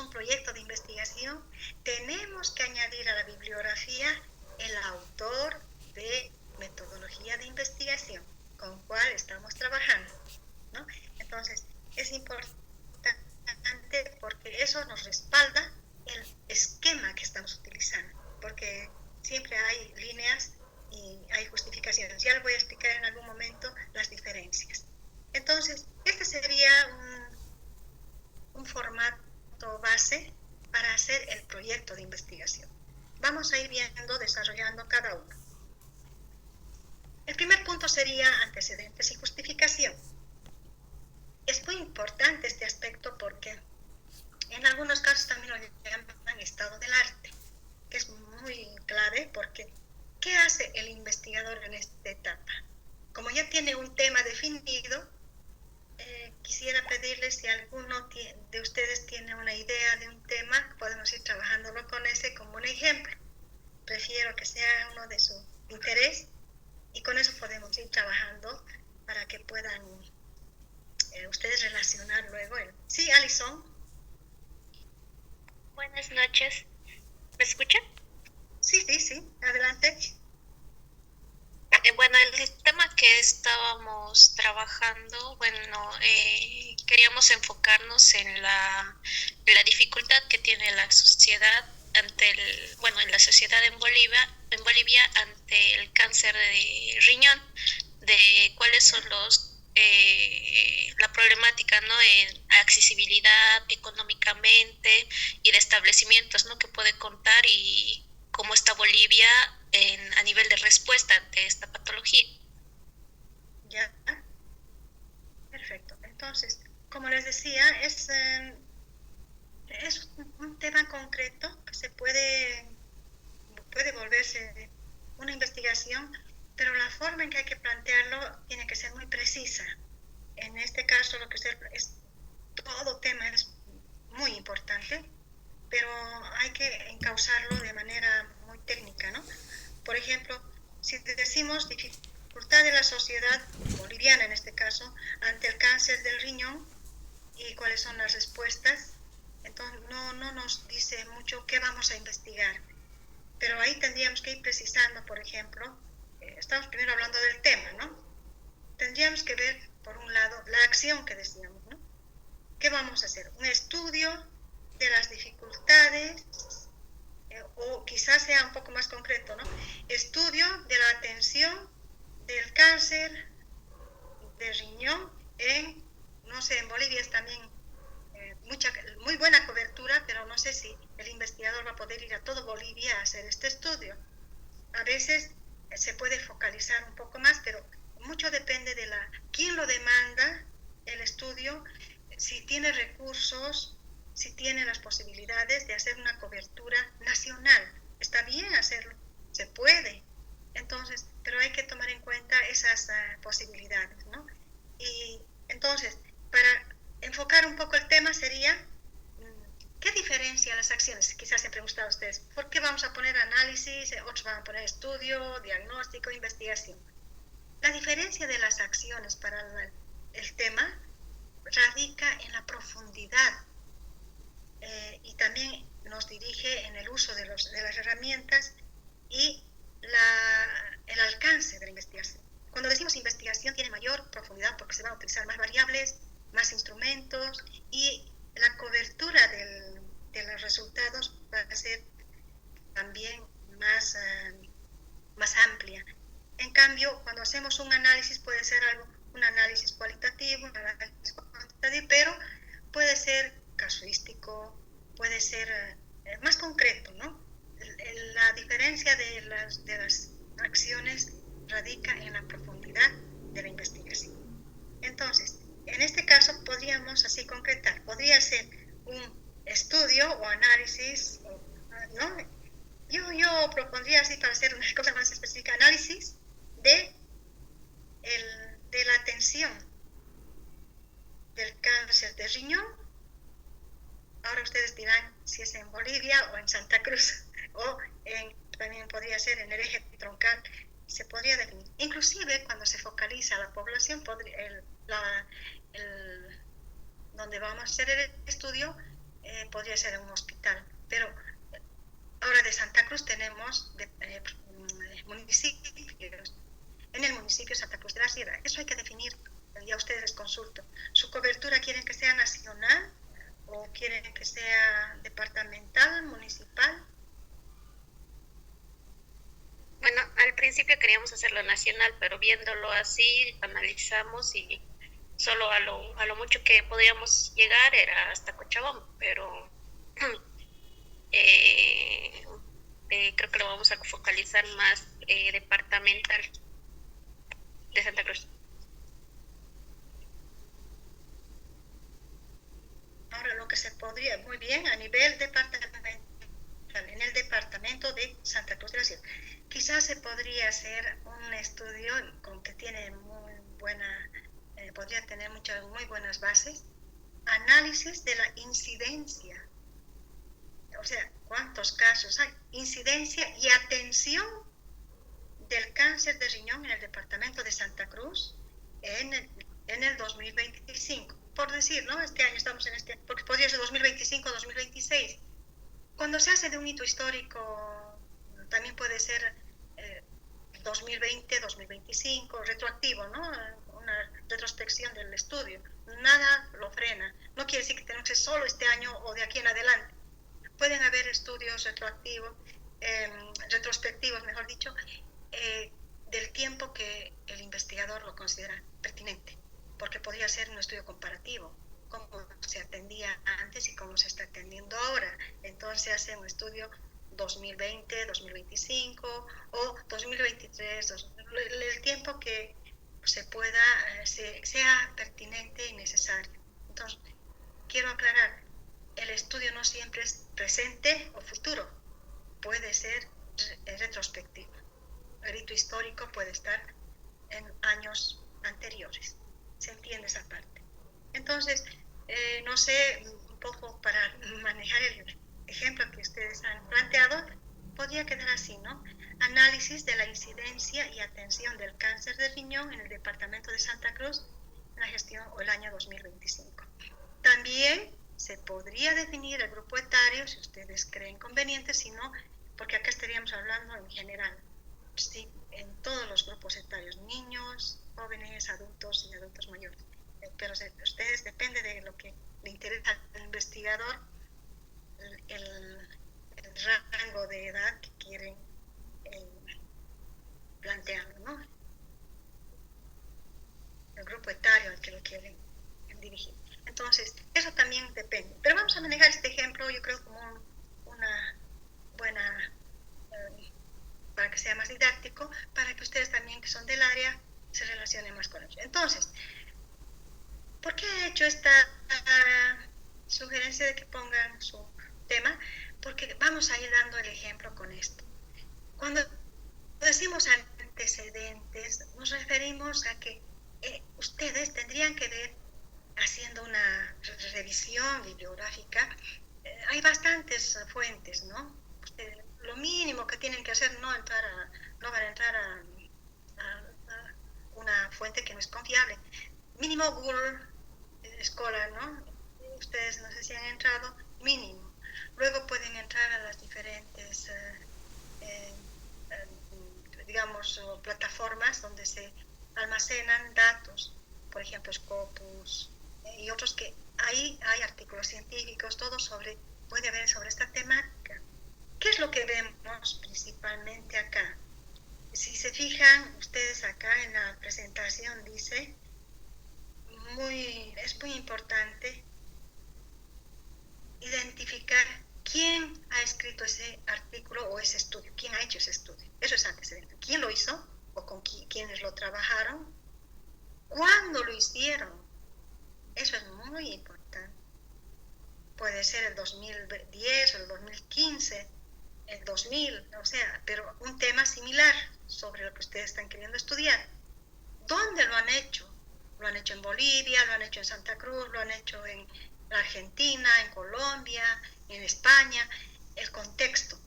un proyecto de investigación, tenemos que añadir a la bibliografía el autor de metodología de investigación con cual estamos trabajando, ¿no? Entonces, es importante porque eso nos respalda el esquema que estamos utilizando, porque siempre hay líneas y hay justificaciones. Ya les voy a explicar en algún momento las diferencias. Entonces, este sería un formato base para hacer el proyecto de investigación. Vamos a ir viendo, desarrollando cada uno. El primer punto sería antecedentes y justificación. Es muy importante este aspecto porque en algunos casos también lo llaman estado del arte, que es muy clave porque ¿qué hace el investigador en esta etapa? Como ya tiene un tema definido, quisiera pedirles si alguno de ustedes tiene una idea de un tema, podemos ir trabajándolo con ese como un ejemplo. Prefiero que sea uno de su interés y con eso podemos ir trabajando para que puedan ustedes relacionar luego. Sí, Alison. Buenas noches. ¿Me escuchan? Sí, adelante. Bueno, el tema que estábamos trabajando, queríamos enfocarnos en la dificultad que tiene la sociedad en la sociedad en Bolivia ante el cáncer de riñón, de cuáles son la problemática, ¿no? En accesibilidad económicamente y de establecimientos, ¿no? Que puede contar y cómo está Bolivia a nivel de respuesta ante esta patología. Ya, perfecto. Entonces, como les decía, es un tema concreto que puede volverse una investigación, pero la forma en que hay que plantearlo tiene que ser muy precisa. En este caso, lo que todo tema es muy importante, pero hay que encauzarlo de manera muy técnica, ¿no? Por ejemplo, si decimos dificultad de la sociedad boliviana, en este caso, ante el cáncer del riñón y cuáles son las respuestas, entonces no nos dice mucho qué vamos a investigar. Pero ahí tendríamos que ir precisando, por ejemplo, estamos primero hablando del tema, ¿no? Tendríamos que ver, por un lado, la acción que decíamos, ¿no? ¿Qué vamos a hacer? Un estudio de las dificultades, o quizás sea un poco más concreto, ¿no? Estudio de la atención del cáncer de riñón no sé, en Bolivia es también muy buena cobertura, pero no sé si el investigador va a poder ir a todo Bolivia a hacer este estudio. A veces se puede focalizar un poco más, pero mucho depende de quién lo demanda el estudio, si tiene recursos, si tiene las posibilidades de hacer una cobertura nacional. Está bien hacerlo, se puede. Entonces, pero hay que tomar en cuenta esas posibilidades, ¿no? Y entonces, para enfocar un poco el tema sería, ¿qué diferencia las acciones? Quizás se han preguntado a ustedes, ¿por qué vamos a poner análisis? Otros van a poner estudio, diagnóstico, investigación. La diferencia de las acciones para el tema radica en la profundidad y también nos dirige en el uso de las herramientas y el alcance de la investigación. Cuando decimos investigación tiene mayor profundidad porque se van a utilizar más variables, más instrumentos y la cobertura de los resultados va a ser también más amplia. En cambio, cuando hacemos un análisis puede ser un análisis cualitativo, un análisis cuantitativo, pero puede ser casuístico, puede ser más concreto, ¿no? La diferencia de las acciones radica en la profundidad de la investigación. Entonces, en este caso podríamos así concretar, podría ser un estudio o análisis, ¿no? Yo propondría así para hacer una cosa más específica, análisis de la atención del cáncer de riñón. Ahora ustedes dirán si es en Bolivia o en Santa Cruz, o también podría ser en el eje troncal, se podría definir. Inclusive cuando se focaliza la población, donde vamos a hacer el estudio, podría ser un hospital, pero ahora de Santa Cruz tenemos municipios. En el municipio de Santa Cruz de la Sierra, eso hay que definir, ya ustedes les consulto. ¿Su cobertura quieren que sea nacional o quieren que sea departamental, municipal? Bueno, al principio queríamos hacerlo nacional, pero viéndolo así, analizamos y solo a lo mucho que podíamos llegar era hasta Cochabamba, pero creo que lo vamos a focalizar más departamental de Santa Cruz. Ahora lo que se podría, muy bien, a nivel departamental, en el departamento de Santa Cruz de la Sierra, quizás se podría hacer un estudio con que tiene muy buena, podría tener muchas muy buenas bases, análisis de la incidencia, o sea, cuántos casos hay, incidencia y atención del cáncer de riñón en el departamento de Santa Cruz en el 2025. Por decir, ¿no? Este año estamos en este, porque podría ser 2025 o 2026. Cuando se hace de un hito histórico, también puede ser 2020, 2025, retroactivo, ¿no? Una retrospección del estudio. Nada lo frena. No quiere decir que tenemos que ser solo este año o de aquí en adelante. Pueden haber estudios retrospectivos, mejor dicho, del tiempo que el investigador lo considera pertinente, porque podría ser un estudio comparativo, cómo se atendía antes y cómo se está atendiendo ahora. Entonces hace un estudio 2020, 2025 o 2023, el tiempo que se pueda, sea pertinente y necesario. Entonces, quiero aclarar, el estudio no siempre es presente o futuro, puede ser retrospectivo. El hito histórico puede estar en años anteriores. ¿Se entiende esa parte? Entonces, no sé, un poco para manejar el ejemplo que ustedes han planteado, podría quedar así, ¿no? Análisis de la incidencia y atención del cáncer de riñón en el departamento de Santa Cruz en la gestión o el año 2025. También se podría definir el grupo etario, si ustedes creen conveniente, si no, porque acá estaríamos hablando en general, sí, en todos los grupos etarios, niños, jóvenes, adultos y adultos mayores. Pero ustedes, depende de lo que le interesa al investigador, el rango de edad que quieren plantear, ¿no? El grupo etario al que lo quieren dirigir. Entonces, eso también depende. Pero vamos a manejar este ejemplo, yo creo, como una buena, para que sea más didáctico, para que ustedes también, que son del área, se relacionen más con ellos. Entonces, ¿por qué he hecho esta sugerencia de que pongan su tema? Porque vamos a ir dando el ejemplo con esto. Cuando decimos antecedentes, nos referimos a que ustedes tendrían que ver, haciendo una revisión bibliográfica, hay bastantes fuentes, ¿no? Lo mínimo que tienen que hacer, no van a entrar a una fuente que no es confiable. Mínimo Google Scholar, ¿no? Ustedes no sé si han entrado, mínimo. Luego pueden entrar a las diferentes, digamos, plataformas donde se almacenan datos, por ejemplo, Scopus, y otros que ahí hay artículos científicos, todo puede haber sobre esta temática. ¿Qué es lo que vemos principalmente acá? Si se fijan ustedes acá en la presentación, dice, es muy importante identificar quién ha escrito ese artículo o ese estudio, quién ha hecho ese estudio. Eso es antecedente. ¿Quién lo hizo? ¿O con quiénes lo trabajaron? ¿Cuándo lo hicieron? Eso es muy importante. Puede ser el 2010 o el 2015, el 2000, o sea, pero un tema similar sobre lo que ustedes están queriendo estudiar. ¿Dónde lo han hecho? Lo han hecho en Bolivia, lo han hecho en Santa Cruz, lo han hecho en Argentina, en Colombia, en España. El contexto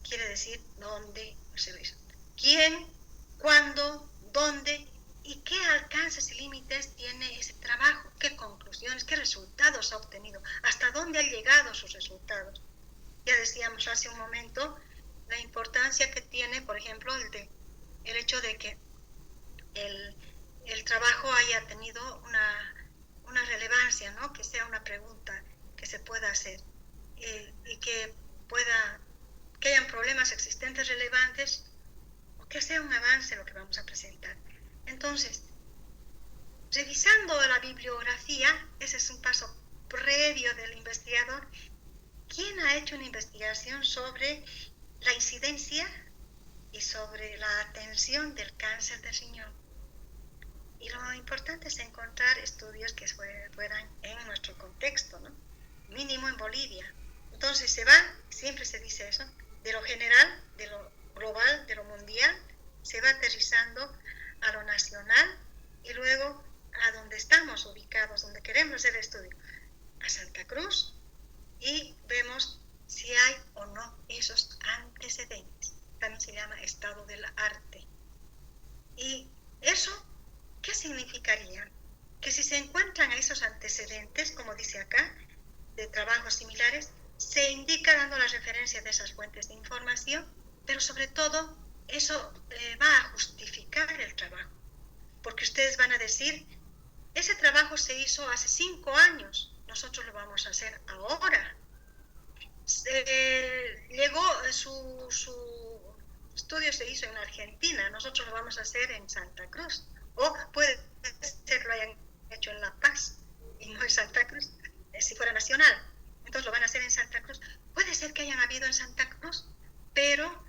quiere decir dónde se hizo. ¿Quién? ¿Cuándo? ¿Dónde? ¿Y qué alcances y límites tiene ese trabajo? ¿Qué conclusiones, qué resultados ha obtenido? ¿Hasta dónde han llegado sus resultados? Ya decíamos hace un momento la importancia que tiene, por ejemplo, el hecho de que el trabajo haya tenido una relevancia, ¿no? Que sea una pregunta que se pueda hacer y que hayan problemas existentes relevantes o que sea un avance lo que vamos a presentar. Entonces, revisando la bibliografía, ese es un paso previo del investigador. ¿Quién ha hecho una investigación sobre la incidencia y sobre la atención del cáncer de riñón? Y lo importante es encontrar estudios que fueran en nuestro contexto, ¿no? Mínimo en Bolivia. Entonces se va, siempre se dice eso, de lo general, de lo global, de lo mundial, se va aterrizando a lo nacional y luego a donde estamos ubicados, donde queremos hacer el estudio, a Santa Cruz, y vemos si hay o no esos antecedentes. También se llama estado del arte. Y eso, ¿qué significaría? Que si se encuentran esos antecedentes, como dice acá, de trabajos similares, se indica dando la referencia de esas fuentes de información, pero sobre todo eso va a justificar el trabajo, porque ustedes van a decir, ese trabajo se hizo hace 5 años, nosotros lo vamos a hacer ahora. Llegó su estudio se hizo en Argentina, nosotros lo vamos a hacer en Santa Cruz, o puede ser que lo hayan hecho en La Paz y no en Santa Cruz, si fuera nacional, entonces lo van a hacer en Santa Cruz. Puede ser que hayan habido en Santa Cruz, pero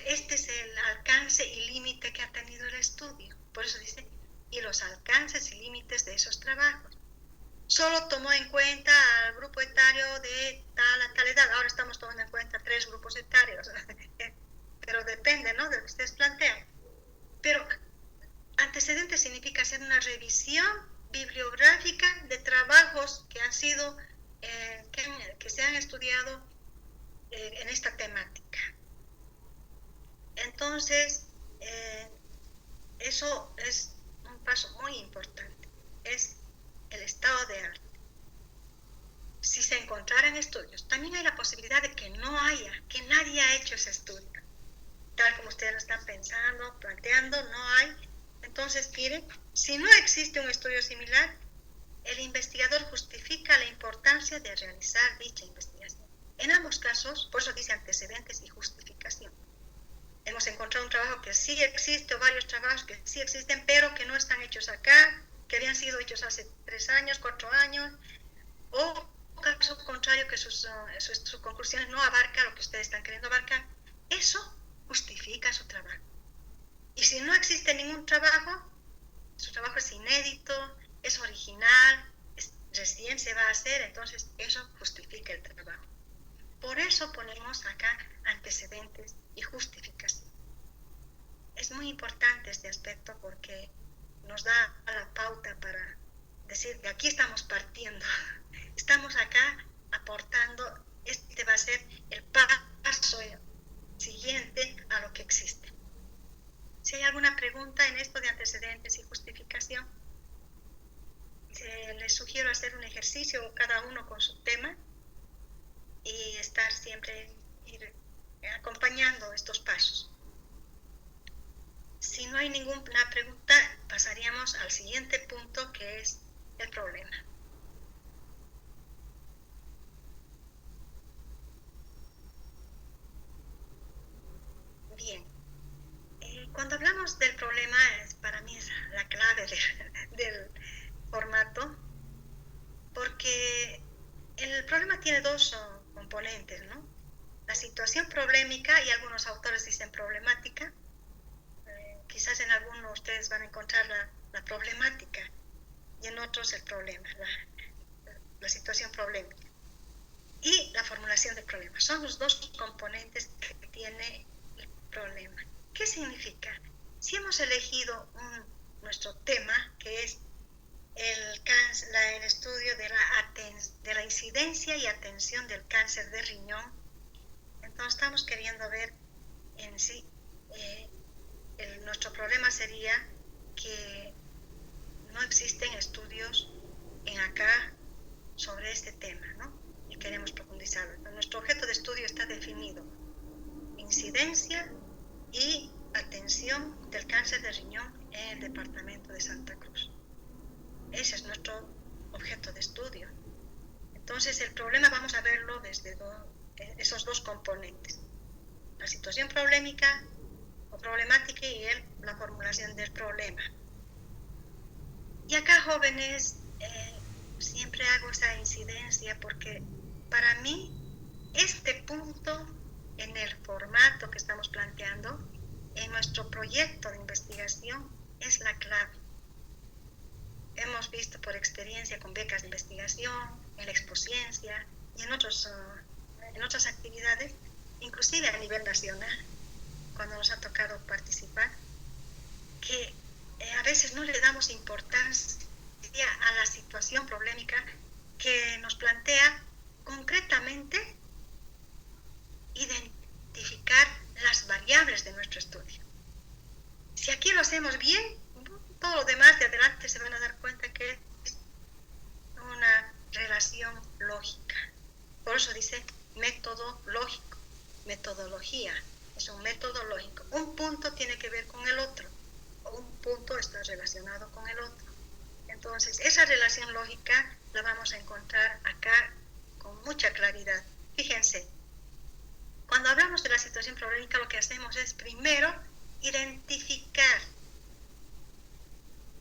este es el alcance y límite que ha tenido el estudio, por eso dice, y los alcances y límites de esos trabajos. Solo tomó en cuenta al grupo etario de tal a tal edad. Ahora estamos tomando en cuenta 3 grupos etarios, pero depende, ¿no?, de lo que ustedes plantean. Pero antecedente significa hacer una revisión bibliográfica de trabajos que han sido, que se han estudiado en esta temática. Entonces, eso es un paso muy importante. Es el estado de arte. Si se encontraran estudios, también hay la posibilidad de que no haya, que nadie ha hecho ese estudio. Tal como ustedes lo están pensando, planteando, no hay. Entonces, miren, si no existe un estudio similar, el investigador justifica la importancia de realizar dicha investigación. En ambos casos, por eso dice antecedentes y justificación. Hemos encontrado un trabajo que sí existe, o varios trabajos que sí existen, pero que no están hechos acá, que habían sido hechos hace 3 años, 4 años, o caso contrario, que sus conclusiones no abarcan lo que ustedes están queriendo abarcar. Eso justifica su trabajo. Y si no existe ningún trabajo, su trabajo es inédito, es original, recién se va a hacer, entonces eso justifica el trabajo. Por eso ponemos acá antecedentes y justificación. Es muy importante este aspecto porque nos da la pauta para decir, de aquí estamos partiendo, estamos acá aportando, este va a ser el paso siguiente a lo que existe. Si hay alguna pregunta en esto de antecedentes y justificación, les sugiero hacer un ejercicio cada uno con su tema y estar siempre acompañando estos pasos. Si no hay ninguna pregunta, pasaríamos al siguiente punto, que es el problema. Bien, cuando hablamos del problema, para mí es la clave del formato, porque el problema tiene 2 componentes, ¿no? La situación problemática, y algunos autores dicen problemática, quizás en algunos ustedes van a encontrar la problemática y en otros el problema, la situación problemática. Y la formulación del problema. Son los 2 componentes que tiene el problema. ¿Qué significa? Si hemos elegido nuestro tema, que es el estudio de la incidencia y atención del cáncer de riñón, entonces estamos queriendo ver en sí, nuestro problema sería que no existen estudios en acá sobre este tema, ¿no? Y queremos profundizarlo. Nuestro objeto de estudio está definido: incidencia y atención del cáncer de riñón en el departamento de Santa Cruz. Ese es nuestro objeto de estudio. Entonces, el problema vamos a verlo desde esos dos componentes: la situación problemática y la formulación del problema. Y acá, jóvenes, siempre hago esa incidencia porque para mí este punto en el formato que estamos planteando en nuestro proyecto de investigación es la clave. Hemos visto por experiencia con becas de investigación, en la Expociencia y en otras actividades, inclusive a nivel nacional, cuando nos ha tocado participar, que a veces no le damos importancia a la situación problemática que nos plantea concretamente identificar las variables de nuestro estudio. Si aquí lo hacemos bien, todo lo demás de adelante se van a dar cuenta que es una relación lógica. Por eso dice método lógico, metodología, es un método lógico. Un punto tiene que ver con el otro, o un punto está relacionado con el otro. Entonces, esa relación lógica la vamos a encontrar acá con mucha claridad. Fíjense, cuando hablamos de la situación problemática, lo que hacemos es primero identificar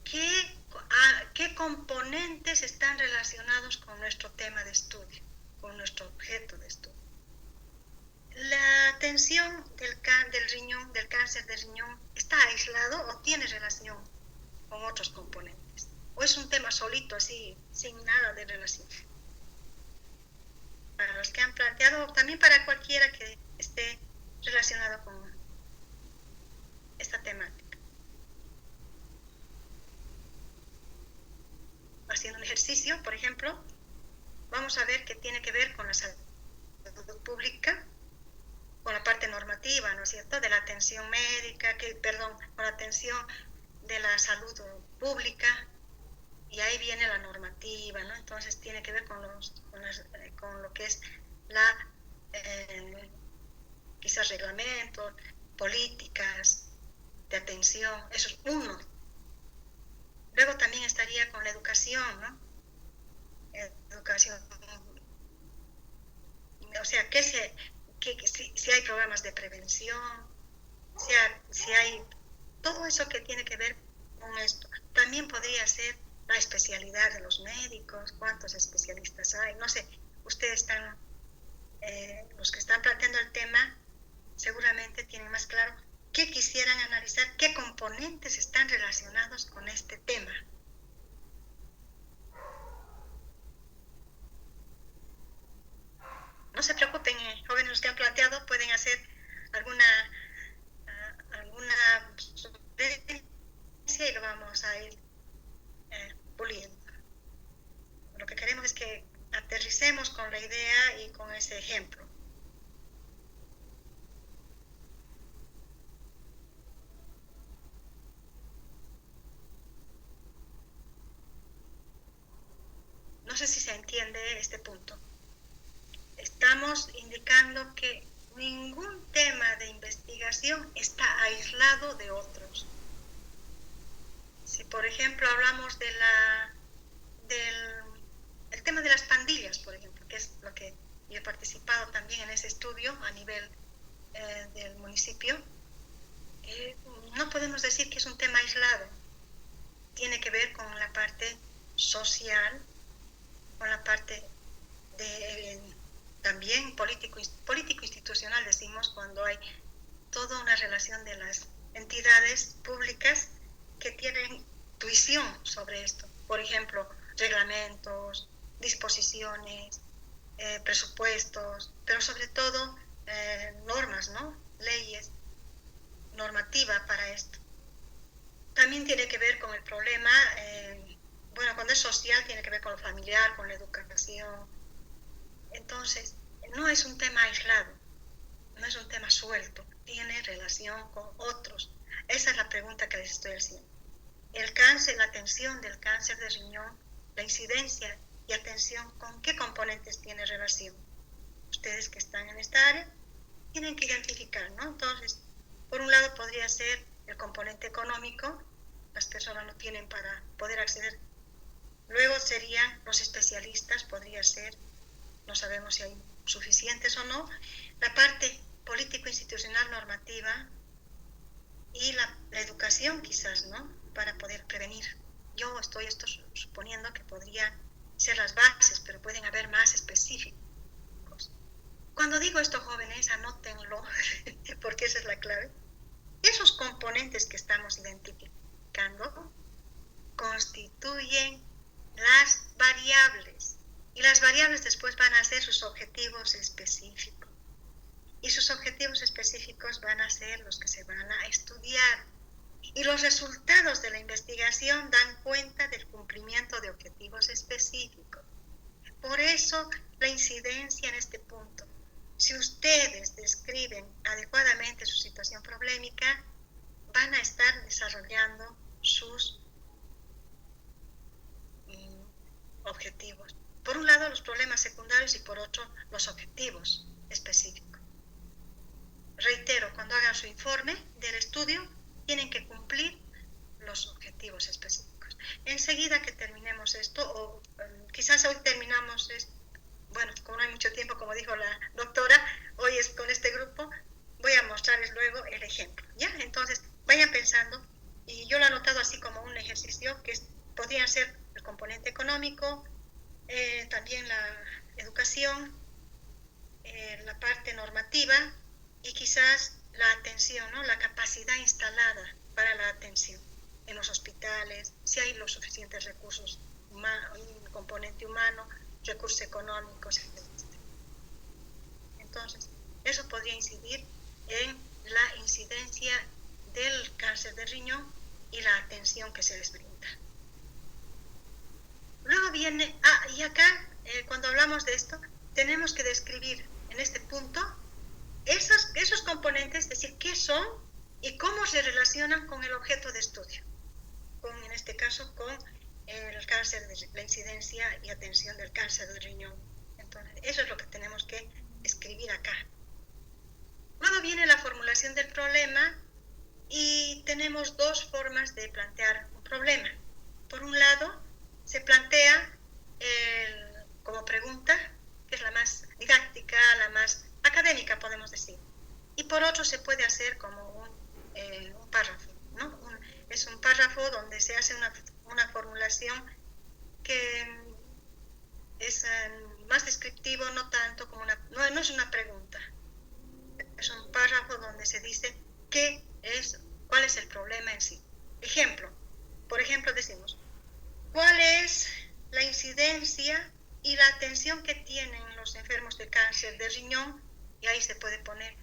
qué componentes están relacionados con nuestro tema de estudio, con nuestro objeto de estudio. La atención del riñón, del cáncer de riñón, ¿está aislado o tiene relación con otros componentes? ¿O es un tema solito, así, sin nada de relación? Para los que han planteado, también para cualquiera que esté relacionado con esta temática. Haciendo un ejercicio, por ejemplo, vamos a ver que tiene que ver con la salud pública, con la parte normativa, ¿no es cierto?, de la atención médica, con la atención de la salud pública, y ahí viene la normativa, ¿no? Entonces tiene que ver con lo que es quizás reglamentos, políticas de atención, eso es uno. Luego también estaría con la educación, ¿no? Educación, o sea, si hay programas de prevención, si hay todo eso que tiene que ver con esto. También podría ser la especialidad de los médicos, cuántos especialistas hay, no sé, ustedes los que están planteando el tema, seguramente tienen más claro qué quisieran analizar, qué componentes están relacionados con este tema. No se preocupen, jóvenes que han planteado, pueden hacer alguna sugerencia y lo vamos a ir puliendo. Lo que queremos es que aterricemos con la idea y con ese ejemplo. No sé si se entiende este punto. Estamos indicando que ningún tema de investigación está aislado de otros. Si, por ejemplo, hablamos del tema de las pandillas, por ejemplo, que es lo que yo he participado también en ese estudio a nivel del municipio, no podemos decir que es un tema aislado. Tiene que ver con la parte social, con la parte también político-institucional, decimos, cuando hay toda una relación de las entidades públicas que tienen tuición sobre esto. Por ejemplo, reglamentos, disposiciones, presupuestos, pero sobre todo normas, ¿no? Leyes, normativa para esto. También tiene que ver con el problema, cuando es social tiene que ver con lo familiar, con la educación. Entonces, no es un tema aislado, no es un tema suelto, tiene relación con otros. Esa es la pregunta que les estoy haciendo. el cáncer, la atención del cáncer de riñón, la incidencia y atención, ¿con qué componentes tiene relación? Ustedes que están en esta área tienen que identificar, ¿no? Entonces, por un lado podría ser el componente económico, las personas no tienen para poder acceder. Luego serían los especialistas, podría ser, no sabemos si hay suficientes o no, la parte político-institucional normativa y la educación quizás, ¿no? Para poder prevenir. Yo estoy suponiendo que podrían ser las bases, pero pueden haber más específicos. Cuando digo esto, jóvenes, anótenlo, porque esa es la clave. Esos componentes que estamos identificando constituyen las variables, y las variables después van a ser sus objetivos específicos, y sus objetivos específicos van a ser los que se van a estudiar, y los resultados de la investigación dan cuenta del cumplimiento de objetivos específicos. Por eso la incidencia en este punto. Si ustedes describen adecuadamente su situación problemática, van a estar desarrollando sus objetivos. Por un lado, los problemas secundarios y por otro, los objetivos específicos. Reitero, cuando hagan su informe del estudio, tienen que cumplir los objetivos específicos. Enseguida que terminemos esto, o quizás hoy terminamos esto, bueno, como no hay mucho tiempo, como dijo la doctora, hoy es con este grupo, voy a mostrarles luego el ejemplo, ¿ya? Entonces, vayan pensando, y yo lo he anotado así como un ejercicio, que podría ser el componente económico, también la educación, la parte normativa, y quizás la atención, ¿no? La capacidad instalada para la atención en los hospitales, si hay los suficientes recursos humanos, un componente humano, recursos económicos, etc. Entonces, eso podría incidir en la incidencia del cáncer de riñón y la atención que se les brinda. Luego viene, y acá, cuando hablamos de esto, tenemos que describir en este punto esos componentes, es decir, qué son y cómo se relacionan con el objeto de estudio, en este caso con el cáncer, la incidencia y atención del cáncer de riñón. Entonces, eso es lo que tenemos que escribir acá. Luego viene la formulación del problema, y tenemos dos formas de plantear un problema. Por un lado, se plantea como pregunta, que es la más didáctica, la más académica, podemos decir. Y por otro, se puede hacer como un párrafo, ¿no? Es un párrafo donde se hace una formulación que es más descriptivo, no tanto como no es una pregunta. Es un párrafo donde se dice cuál es el problema en sí. Por ejemplo, decimos, ¿cuál es la incidencia y la atención que tienen los enfermos de cáncer de riñón? Y ahí se puede poner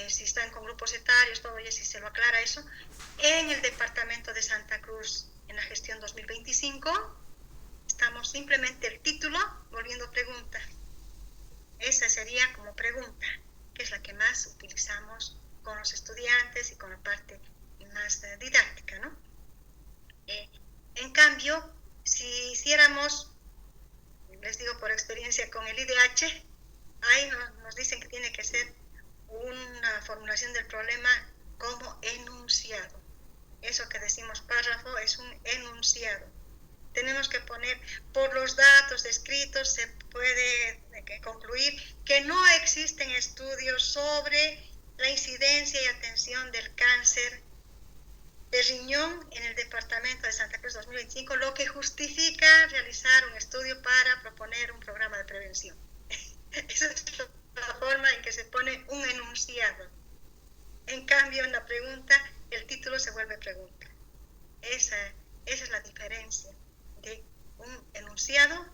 si están con grupos etarios, todo, y si se lo aclara eso, en el departamento de Santa Cruz, en la gestión 2025, estamos simplemente el título volviendo pregunta. Esa sería como pregunta, que es la que más utilizamos con los estudiantes y con la parte más didáctica, ¿no? En cambio, si hiciéramos, les digo por experiencia con el IDH, ahí nos dicen que tiene que ser una formulación del problema como enunciado. Eso que decimos párrafo es un enunciado. Tenemos que poner, por los datos descritos se puede concluir que no existen estudios sobre la incidencia y atención del cáncer de riñón en el departamento de Santa Cruz 2025, lo que justifica realizar un estudio para proponer un programa de prevención. Esa es la forma en que se pone un enunciado. En cambio, en la pregunta, el título se vuelve pregunta. Esa es la diferencia de un enunciado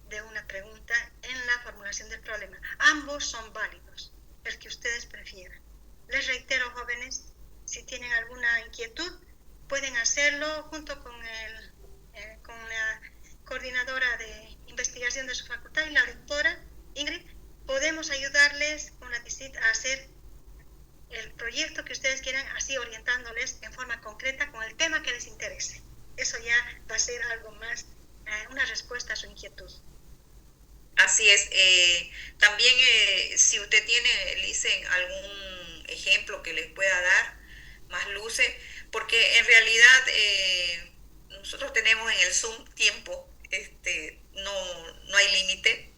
de una pregunta en la formulación del problema. Ambos son válidos, el que ustedes prefieran. Les reitero, jóvenes, si tienen alguna inquietud, pueden hacerlo junto con la coordinadora de investigación de su facultad y la doctora Ingrid. Podemos ayudarles con la visita a hacer el proyecto que ustedes quieran, así orientándoles en forma concreta con el tema que les interese. Eso ya va a ser algo más, una respuesta a su inquietud. Así es. También si usted tiene, Licen, algún ejemplo que les pueda dar, más luces, porque en realidad nosotros tenemos en el Zoom tiempo, no hay límite,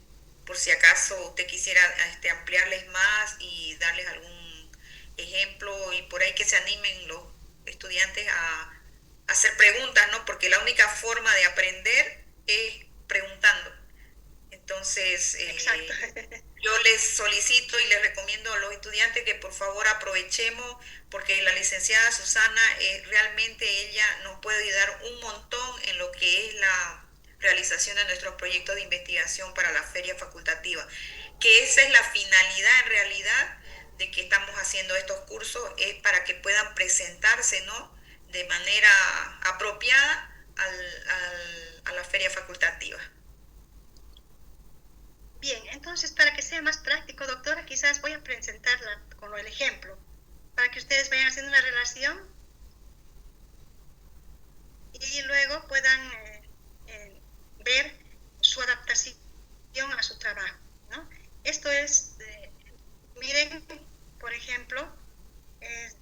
por si acaso usted quisiera ampliarles más y darles algún ejemplo y por ahí que se animen los estudiantes a hacer preguntas, ¿no? Porque la única forma de aprender es preguntando. Entonces, yo les solicito y les recomiendo a los estudiantes que por favor aprovechemos, porque la licenciada Susana realmente ella nos puede ayudar un montón en lo que es la realización de nuestros proyectos de investigación para la feria facultativa, que esa es la finalidad en realidad de que estamos haciendo estos cursos, es para que puedan presentarse, ¿no?, de manera apropiada a la feria facultativa. Bien, entonces para que sea más práctico, doctora, quizás voy a presentarla con el ejemplo, para que ustedes vayan haciendo una relación y luego puedan ver su adaptación a su trabajo, ¿no? Esto es, miren, por ejemplo,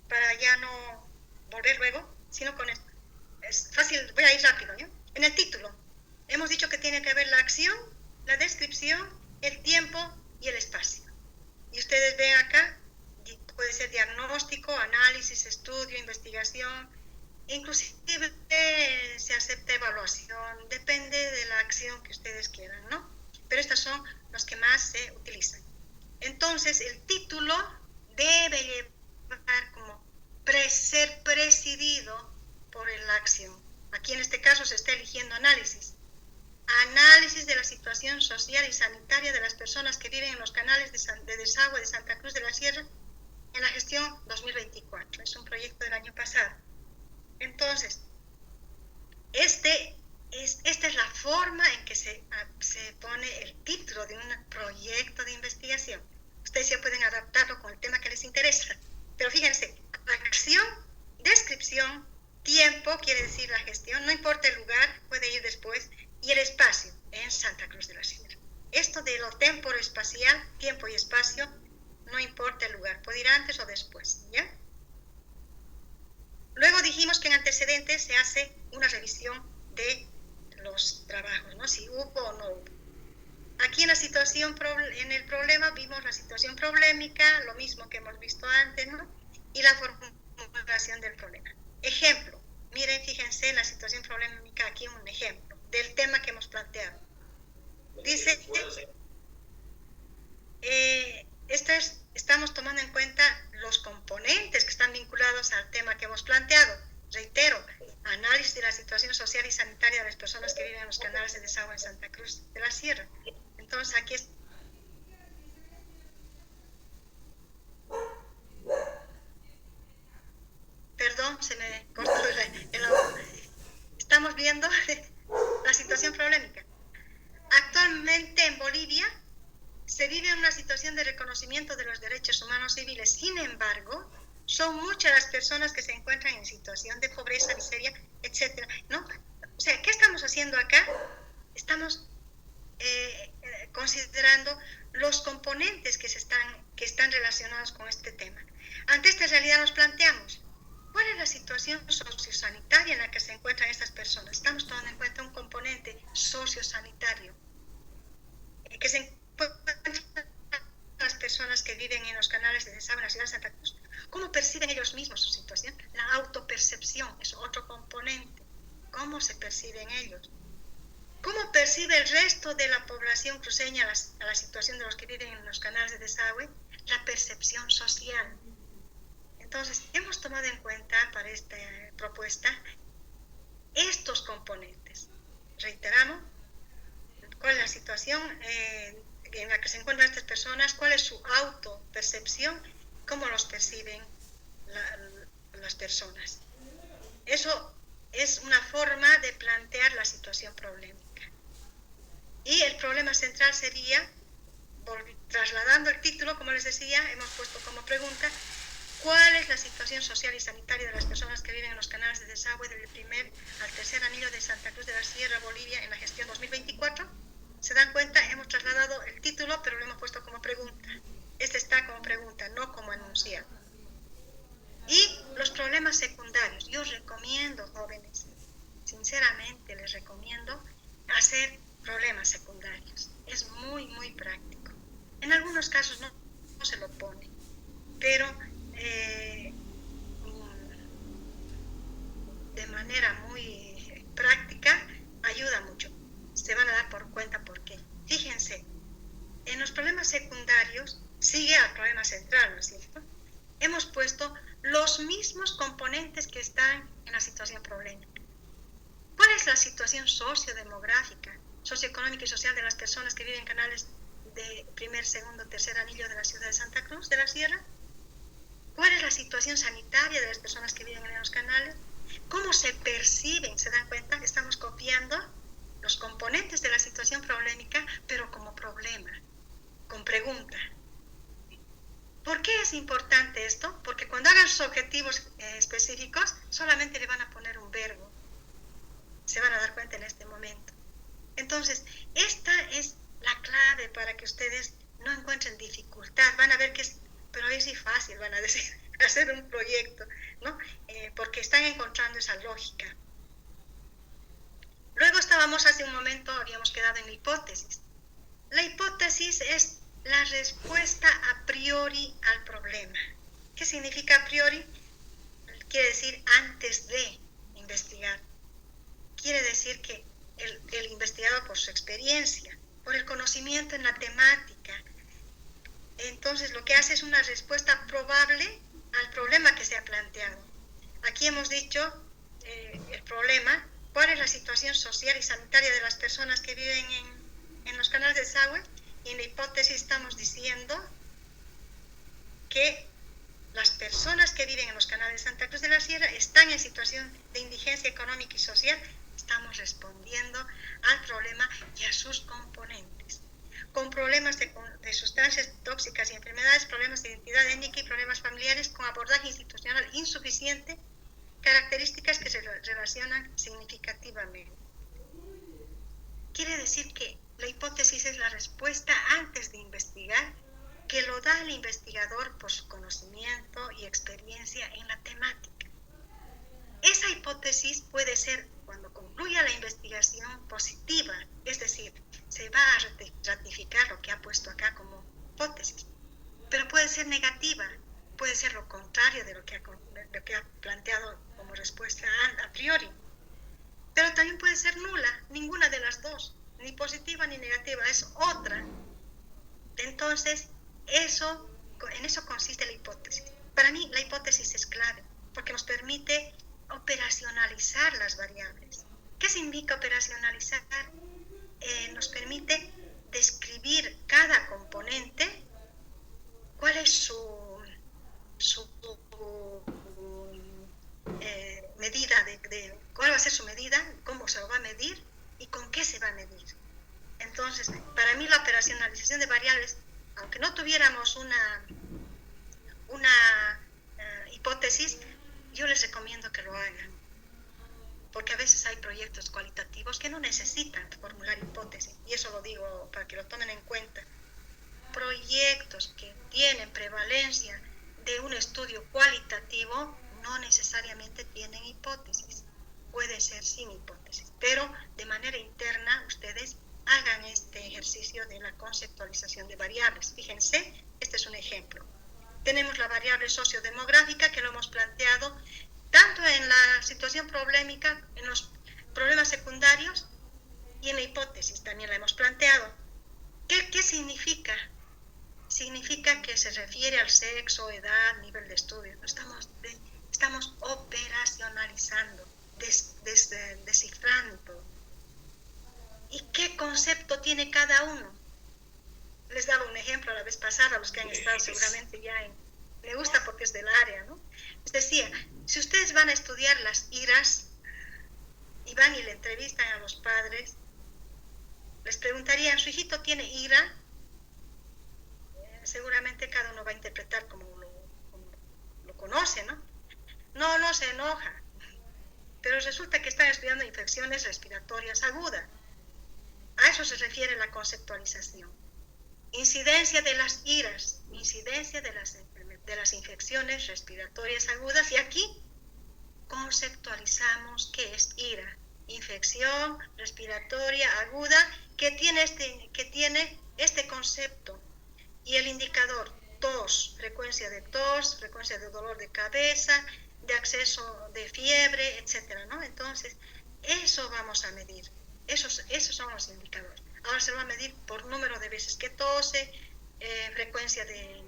para ya no volver luego, sino con esto. Es fácil, voy a ir rápido, ¿no? En el título, hemos dicho que tiene que ver la acción, la descripción, el tiempo y el espacio. Y ustedes ven acá, puede ser diagnóstico, análisis, estudio, investigación, inclusive se acepta evaluación, depende de la acción que ustedes quieran, ¿no? Pero estas son las que más se utilizan. Entonces, el título debe llevar como ser presidido por la acción. Aquí en este caso se está eligiendo análisis. Análisis de la situación social y sanitaria de las personas que viven en los canales de desagüe de Santa Cruz de la Sierra en la gestión 2024. Es un proyecto del año pasado. Entonces, esta es la forma en que se pone el título de un proyecto de investigación. Ustedes ya pueden adaptarlo con el tema que les interesa. Pero fíjense, acción, descripción, tiempo, quiere decir la gestión, no importa el lugar, puede ir después, y el espacio en Santa Cruz de la Sierra. Esto de lo temporo-espacial, tiempo y espacio, no importa el lugar, puede ir antes o después, ¿ya? Luego dijimos que en antecedentes se hace una revisión de los trabajos, ¿no? Si hubo o no hubo. Aquí en el problema vimos la situación problemática, lo mismo que hemos visto antes, ¿no? Y la formulación del problema. Ejemplo, miren, fíjense la situación problemática, aquí un ejemplo del tema que hemos planteado. Dice, estamos tomando en cuenta los componentes que están vinculados al tema que hemos planteado. Reitero, análisis de la situación social y sanitaria de las personas que viven en los canales de desagüe en Santa Cruz de la Sierra. Entonces aquí es... Perdón, se me cortó el audio. Estamos viendo la situación problemática. Actualmente en Bolivia se vive una situación de reconocimiento de los derechos humanos civiles. Sin embargo, son muchas las personas que se encuentran en situación de pobreza, miseria, etcétera, ¿no? O sea, ¿qué estamos haciendo acá? Estamos considerando los componentes que están relacionados con este tema. Ante esta realidad nos planteamos, ¿cuál es la situación sociosanitaria en la que se encuentran estas personas? Estamos tomando en cuenta un componente sociosanitario que se encuentran las personas que viven en los canales de desagüe en la ciudad de Santa Cruz. ¿Cómo perciben ellos mismos su situación? La autopercepción es otro componente. ¿Cómo se perciben ellos? ¿Cómo percibe el resto de la población cruceña a la situación de los que viven en los canales de desagüe? La percepción social. Entonces, hemos tomado en cuenta para esta propuesta estos componentes. Reiteramos, cuál es la situación en la que se encuentran estas personas, cuál es su autopercepción, cómo los perciben las personas. Eso es una forma de plantear la situación problemática. Y el problema central sería, trasladando el título, como les decía, hemos puesto como pregunta, ¿Cuál es la situación social y sanitaria de las personas que viven en los canales de desagüe del primer al tercer anillo de Santa Cruz de la Sierra, Bolivia, en la gestión 2024? ¿Se dan cuenta? Hemos trasladado el título, pero lo hemos puesto como pregunta. Este está como pregunta, no como enunciado. Y los problemas secundarios. Yo recomiendo, jóvenes, sinceramente les recomiendo hacer problemas secundarios. Es muy, muy práctico. En algunos casos no se lo pone, pero de manera muy práctica ayuda mucho. Se van a dar por cuenta por qué. Fíjense, en los problemas secundarios sigue al problema central, ¿no es cierto? Hemos puesto los mismos componentes que están en la situación problemática. ¿Cuál es la situación sociodemográfica, socioeconómica y social de las personas que viven en canales de primer, segundo, tercer anillo de la ciudad de Santa Cruz de la Sierra? ¿Cuál es la situación sanitaria de las personas que viven en los canales? ¿Cómo se perciben? ¿Se dan cuenta? Estamos copiando los componentes de la situación problemática, pero como problema, con pregunta. ¿Por qué es importante esto? Porque cuando hagan sus objetivos específicos, solamente le van a poner un verbo. Se van a dar cuenta en este momento. Entonces, esta es la clave para que ustedes no encuentren dificultad. Van a ver que es, pero es sí fácil, van a decir, hacer un proyecto, ¿no? Porque están encontrando esa lógica. Luego estábamos hace un momento, habíamos quedado en la hipótesis. La hipótesis es la respuesta a priori al problema. ¿Qué significa a priori? Quiere decir antes de investigar. Quiere decir que el investigador, por su experiencia, por el conocimiento en la temática, entonces lo que hace es una respuesta probable al problema que se ha planteado. Aquí hemos dicho el problema, cuál es la situación social y sanitaria de las personas que viven en los canales de desagüe, y en la hipótesis estamos diciendo que las personas que viven en los canales de Santa Cruz de la Sierra están en situación de indigencia económica y social. Estamos respondiendo al problema y a sus componentes. Con problemas de sustancias tóxicas y enfermedades, problemas de identidad étnica y problemas familiares con abordaje institucional insuficiente, características que se relacionan significativamente. Quiere decir que la hipótesis es la respuesta antes de investigar, que lo da el investigador por su conocimiento y experiencia en la temática. Esa hipótesis puede ser, cuando concluya la investigación, positiva, es decir, se va a ratificar lo que ha puesto acá como hipótesis, pero puede ser negativa, puede ser lo contrario de lo que ha planteado como respuesta a priori, pero también puede ser nula, ninguna de las dos, ni positiva ni negativa, es otra. Entonces, en eso consiste la hipótesis. Para mí, la hipótesis es clave, porque nos permite operacionalizar las variables. ¿Qué significa operacionalizar? Nos permite describir cada componente, cuál es su medida, cuál va a ser su medida, cómo se lo va a medir y con qué se va a medir. Entonces, para mí la operacionalización de variables, aunque no tuviéramos una hipótesis, yo les recomiendo que lo hagan, porque a veces hay proyectos cualitativos que no necesitan formular hipótesis, y eso lo digo para que lo tomen en cuenta. Proyectos que tienen prevalencia de un estudio cualitativo no necesariamente tienen hipótesis, puede ser sin hipótesis, pero de manera interna ustedes hagan este ejercicio de la conceptualización de variables. Fíjense, este es un ejemplo. Tenemos la variable sociodemográfica, que lo hemos planteado tanto en la situación problemática, en los problemas secundarios, y en la hipótesis también la hemos planteado. ¿Qué significa? Significa que se refiere al sexo, edad, nivel de estudio. Estamos operacionalizando, descifrando. ¿Y qué concepto tiene cada uno? Les daba un ejemplo la vez pasada, los que han estado seguramente ya me gusta porque es del área, ¿no? Les decía, si ustedes van a estudiar las iras y van y le entrevistan a los padres, les preguntarían, ¿su hijito tiene ira? Seguramente cada uno va a interpretar como lo conoce, ¿no? No se enoja, pero resulta que están estudiando infecciones respiratorias agudas. A eso se refiere la conceptualización. Incidencia de las iras, incidencia de las infecciones respiratorias agudas, y aquí conceptualizamos qué es ira, infección respiratoria aguda, que tiene este concepto, y el indicador tos, frecuencia de dolor de cabeza, de acceso de fiebre, etcétera, ¿no? Entonces, eso vamos a medir, esos son los indicadores. Ahora se va a medir por número de veces que tose, frecuencia de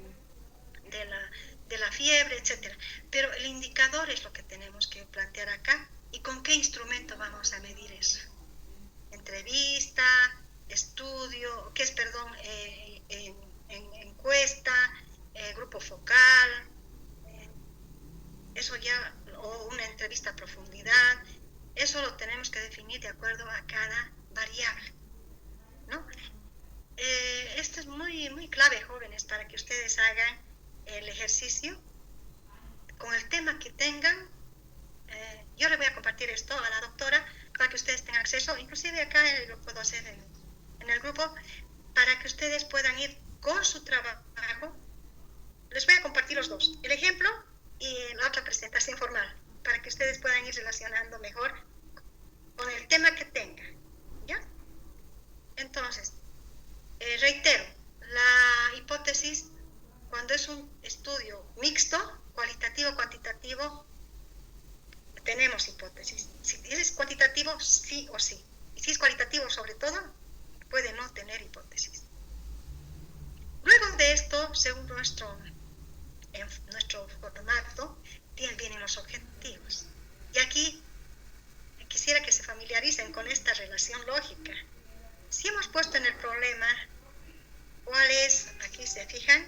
la fiebre, etcétera. Pero el indicador es lo que tenemos que plantear acá. ¿Y con qué instrumento vamos a medir eso? Entrevista, estudio, encuesta, grupo focal, eso ya, o una entrevista a profundidad. Eso lo tenemos que definir de acuerdo a cada variable, ¿no? Esto es muy, muy clave, jóvenes, para que ustedes hagan el ejercicio con el tema que tengan. Yo le voy a compartir esto a la doctora para que ustedes tengan acceso, inclusive acá lo puedo hacer en el grupo, para que ustedes puedan ir con su trabajo. Les voy a compartir los dos, el ejemplo y la otra presentación formal, para que ustedes puedan ir relacionando mejor con el tema que tengan, ¿ya? Entonces, reitero, la hipótesis, cuando es un estudio mixto, cualitativo, cuantitativo, tenemos hipótesis. Si es cuantitativo, sí o sí. Y si es cualitativo, sobre todo, puede no tener hipótesis. Luego de esto, según nuestro formato, vienen los objetivos. Y aquí quisiera que se familiaricen con esta relación lógica. Si hemos puesto en el problema, ¿cuál es? Aquí se fijan,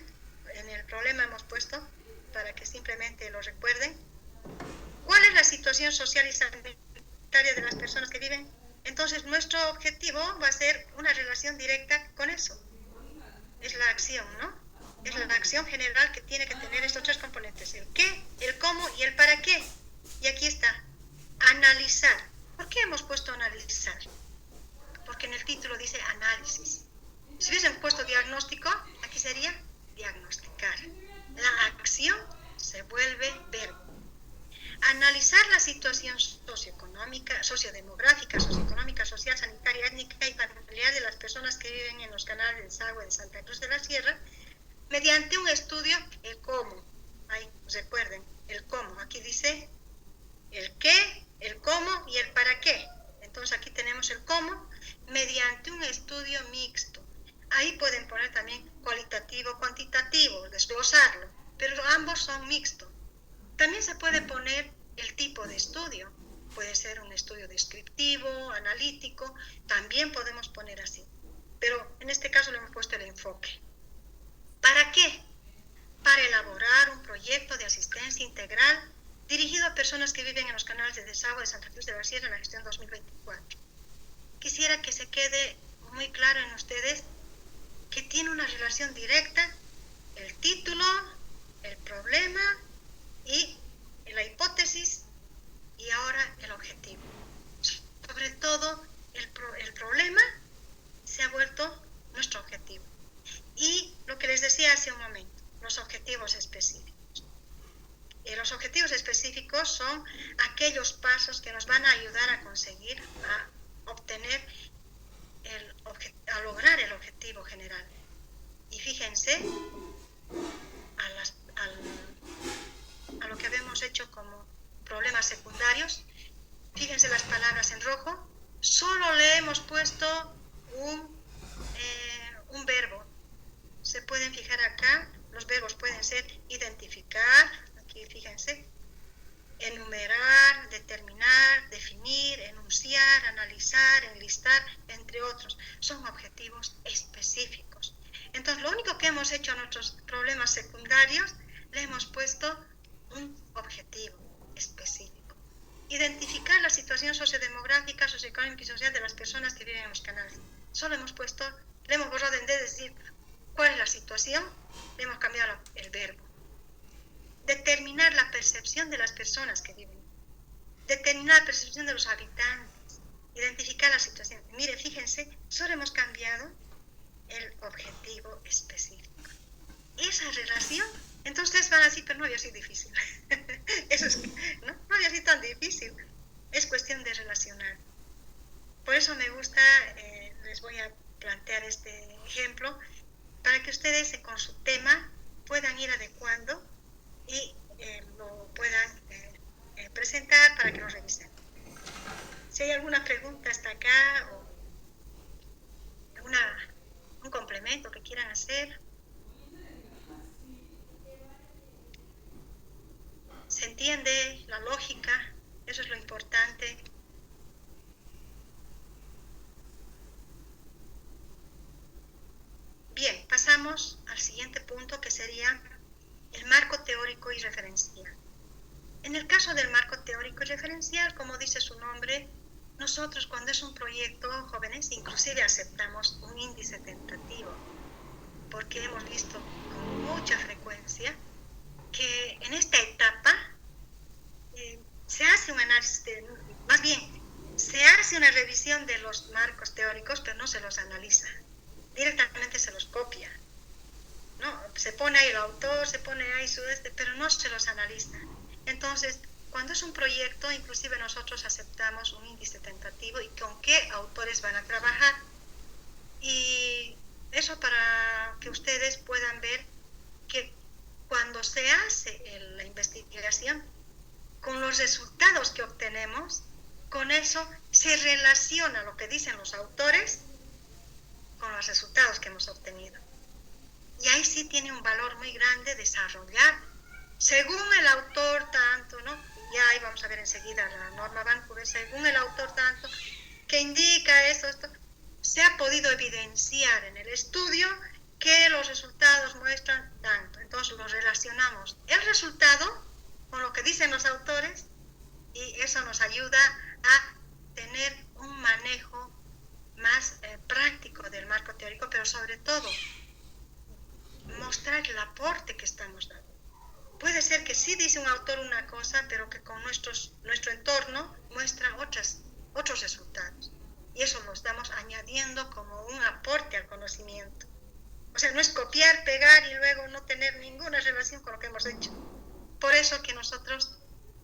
en el problema hemos puesto, para que simplemente lo recuerden, ¿cuál es la situación social y sanitaria de las personas que viven? Entonces nuestro objetivo va a ser una relación directa con eso. Es la acción, ¿no? Es la acción general que tiene que tener estos tres componentes: el qué, el cómo y el para qué. Y aquí está, analizar. ¿Por qué hemos puesto analizar? Porque en el título dice análisis. Si hubiesen puesto diagnóstico, aquí sería diagnosticar. La acción se vuelve verbo. Analizar la situación socioeconómica, sociodemográfica, socioeconómica, social, sanitaria, étnica y familiar de las personas que viven en los canales del Sagua de Santa Cruz de la Sierra, mediante un estudio, el cómo. Ahí, recuerden, el cómo. Aquí dice el qué, el cómo y el para qué. Entonces aquí tenemos el cómo, mediante un estudio mixto. Ahí pueden poner también cualitativo, cuantitativo, desglosarlo, pero ambos son mixtos. También se puede poner el tipo de estudio. Puede ser un estudio descriptivo, analítico, también podemos poner así. Pero en este caso le hemos puesto el enfoque. ¿Para qué? Para elaborar un proyecto de asistencia integral dirigido a personas que viven en los canales de desagüe de Santa Cruz de la Sierra en la gestión 2024. Quisiera que se quede muy claro en ustedes que tiene una relación directa el título, el problema y la hipótesis, y ahora el objetivo. Sobre todo el problema se ha vuelto nuestro objetivo. Y lo que les decía hace un momento, los objetivos específicos. Los objetivos específicos son aquellos pasos que nos van a ayudar a conseguir, a obtener, a lograr el objetivo general. Y fíjense a lo que habíamos hecho como problemas secundarios. Fíjense las palabras en rojo. Solo le hemos puesto un verbo. Se pueden fijar acá. Los verbos pueden ser identificar, aquí fíjense, enumerar, determinar, definir, enunciar, analizar, enlistar, entre otros. Son objetivos específicos. Entonces, lo único que hemos hecho a nuestros problemas secundarios, le hemos puesto un objetivo específico. Identificar la situación sociodemográfica, socioeconómica y social de las personas que viven en los canales. Solo hemos puesto, le hemos borrado en vez de decir cuál es la situación, le hemos cambiado el verbo. determinar la percepción de las personas que viven, determinar la percepción de los habitantes, identificar la situación. Mire, fíjense, solo hemos cambiado el objetivo específico. Esa relación, entonces ustedes van a decir, pero no había sido difícil. Eso es, no había sido tan difícil. Es cuestión de relacionar. Por eso me gusta, les voy a plantear este ejemplo, para que ustedes con su tema puedan ir adecuando y lo puedan presentar para que lo revisen. Si hay alguna pregunta hasta acá o un complemento que quieran hacer. ¿Se entiende la lógica? Eso es lo importante. Bien, pasamos al siguiente punto, que sería el marco teórico y referencial. En el caso del marco teórico y referencial, como dice su nombre, nosotros cuando es un proyecto, jóvenes, inclusive aceptamos un índice tentativo, porque hemos visto con mucha frecuencia que en esta etapa se hace un análisis, más bien, se hace una revisión de los marcos teóricos, pero no se los analiza, directamente se los copia, ¿no? Se pone ahí el autor, se pone ahí pero no se los analiza. Entonces, cuando es un proyecto, inclusive nosotros aceptamos un índice tentativo y con qué autores van a trabajar. Y eso para que ustedes puedan ver que cuando se hace la investigación, con los resultados que obtenemos, con eso se relaciona lo que dicen los autores con los resultados que hemos obtenido. Y ahí sí tiene un valor muy grande desarrollar, según el autor tanto, ¿no? Ya ahí vamos a ver enseguida la norma Vancouver, según el autor tanto, que indica esto, se ha podido evidenciar en el estudio que los resultados muestran tanto. Entonces lo relacionamos el resultado con lo que dicen los autores y eso nos ayuda a tener un manejo más práctico del marco teórico, pero sobre todo mostrar el aporte que estamos dando. Puede ser que sí dice un autor una cosa, pero que con nuestro entorno muestra otros resultados. Y eso lo estamos añadiendo como un aporte al conocimiento. O sea, no es copiar, pegar y luego no tener ninguna relación con lo que hemos hecho. Por eso que nosotros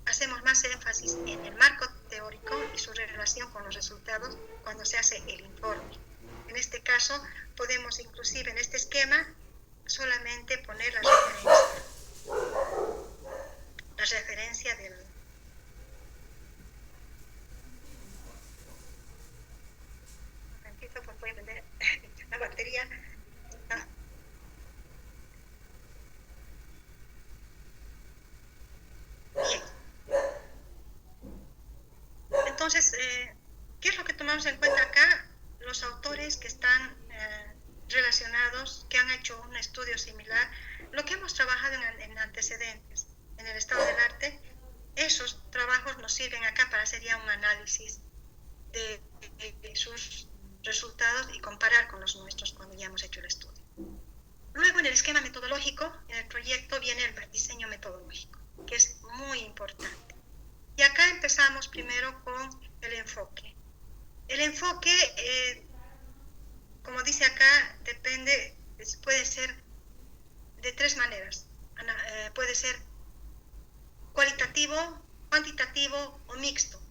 hacemos más énfasis en el marco teórico y su relación con los resultados cuando se hace el informe. En este caso, podemos inclusive en este esquema solamente poner la referencia del... Un momentito, pues voy a prender la batería. Bien. Entonces, ¿qué es lo que tomamos en cuenta acá? Los autores que están relacionados, que han hecho un estudio similar, lo que hemos trabajado en antecedentes, en el estado del arte, esos trabajos nos sirven acá para hacer ya un análisis de sus resultados y comparar con los nuestros cuando ya hemos hecho el estudio. Luego, en el esquema metodológico, en el proyecto viene el diseño metodológico, que es muy importante. Y acá empezamos primero con el enfoque. El enfoque, como dice acá, depende, puede ser de tres maneras. Puede ser cualitativo, cuantitativo o mixto.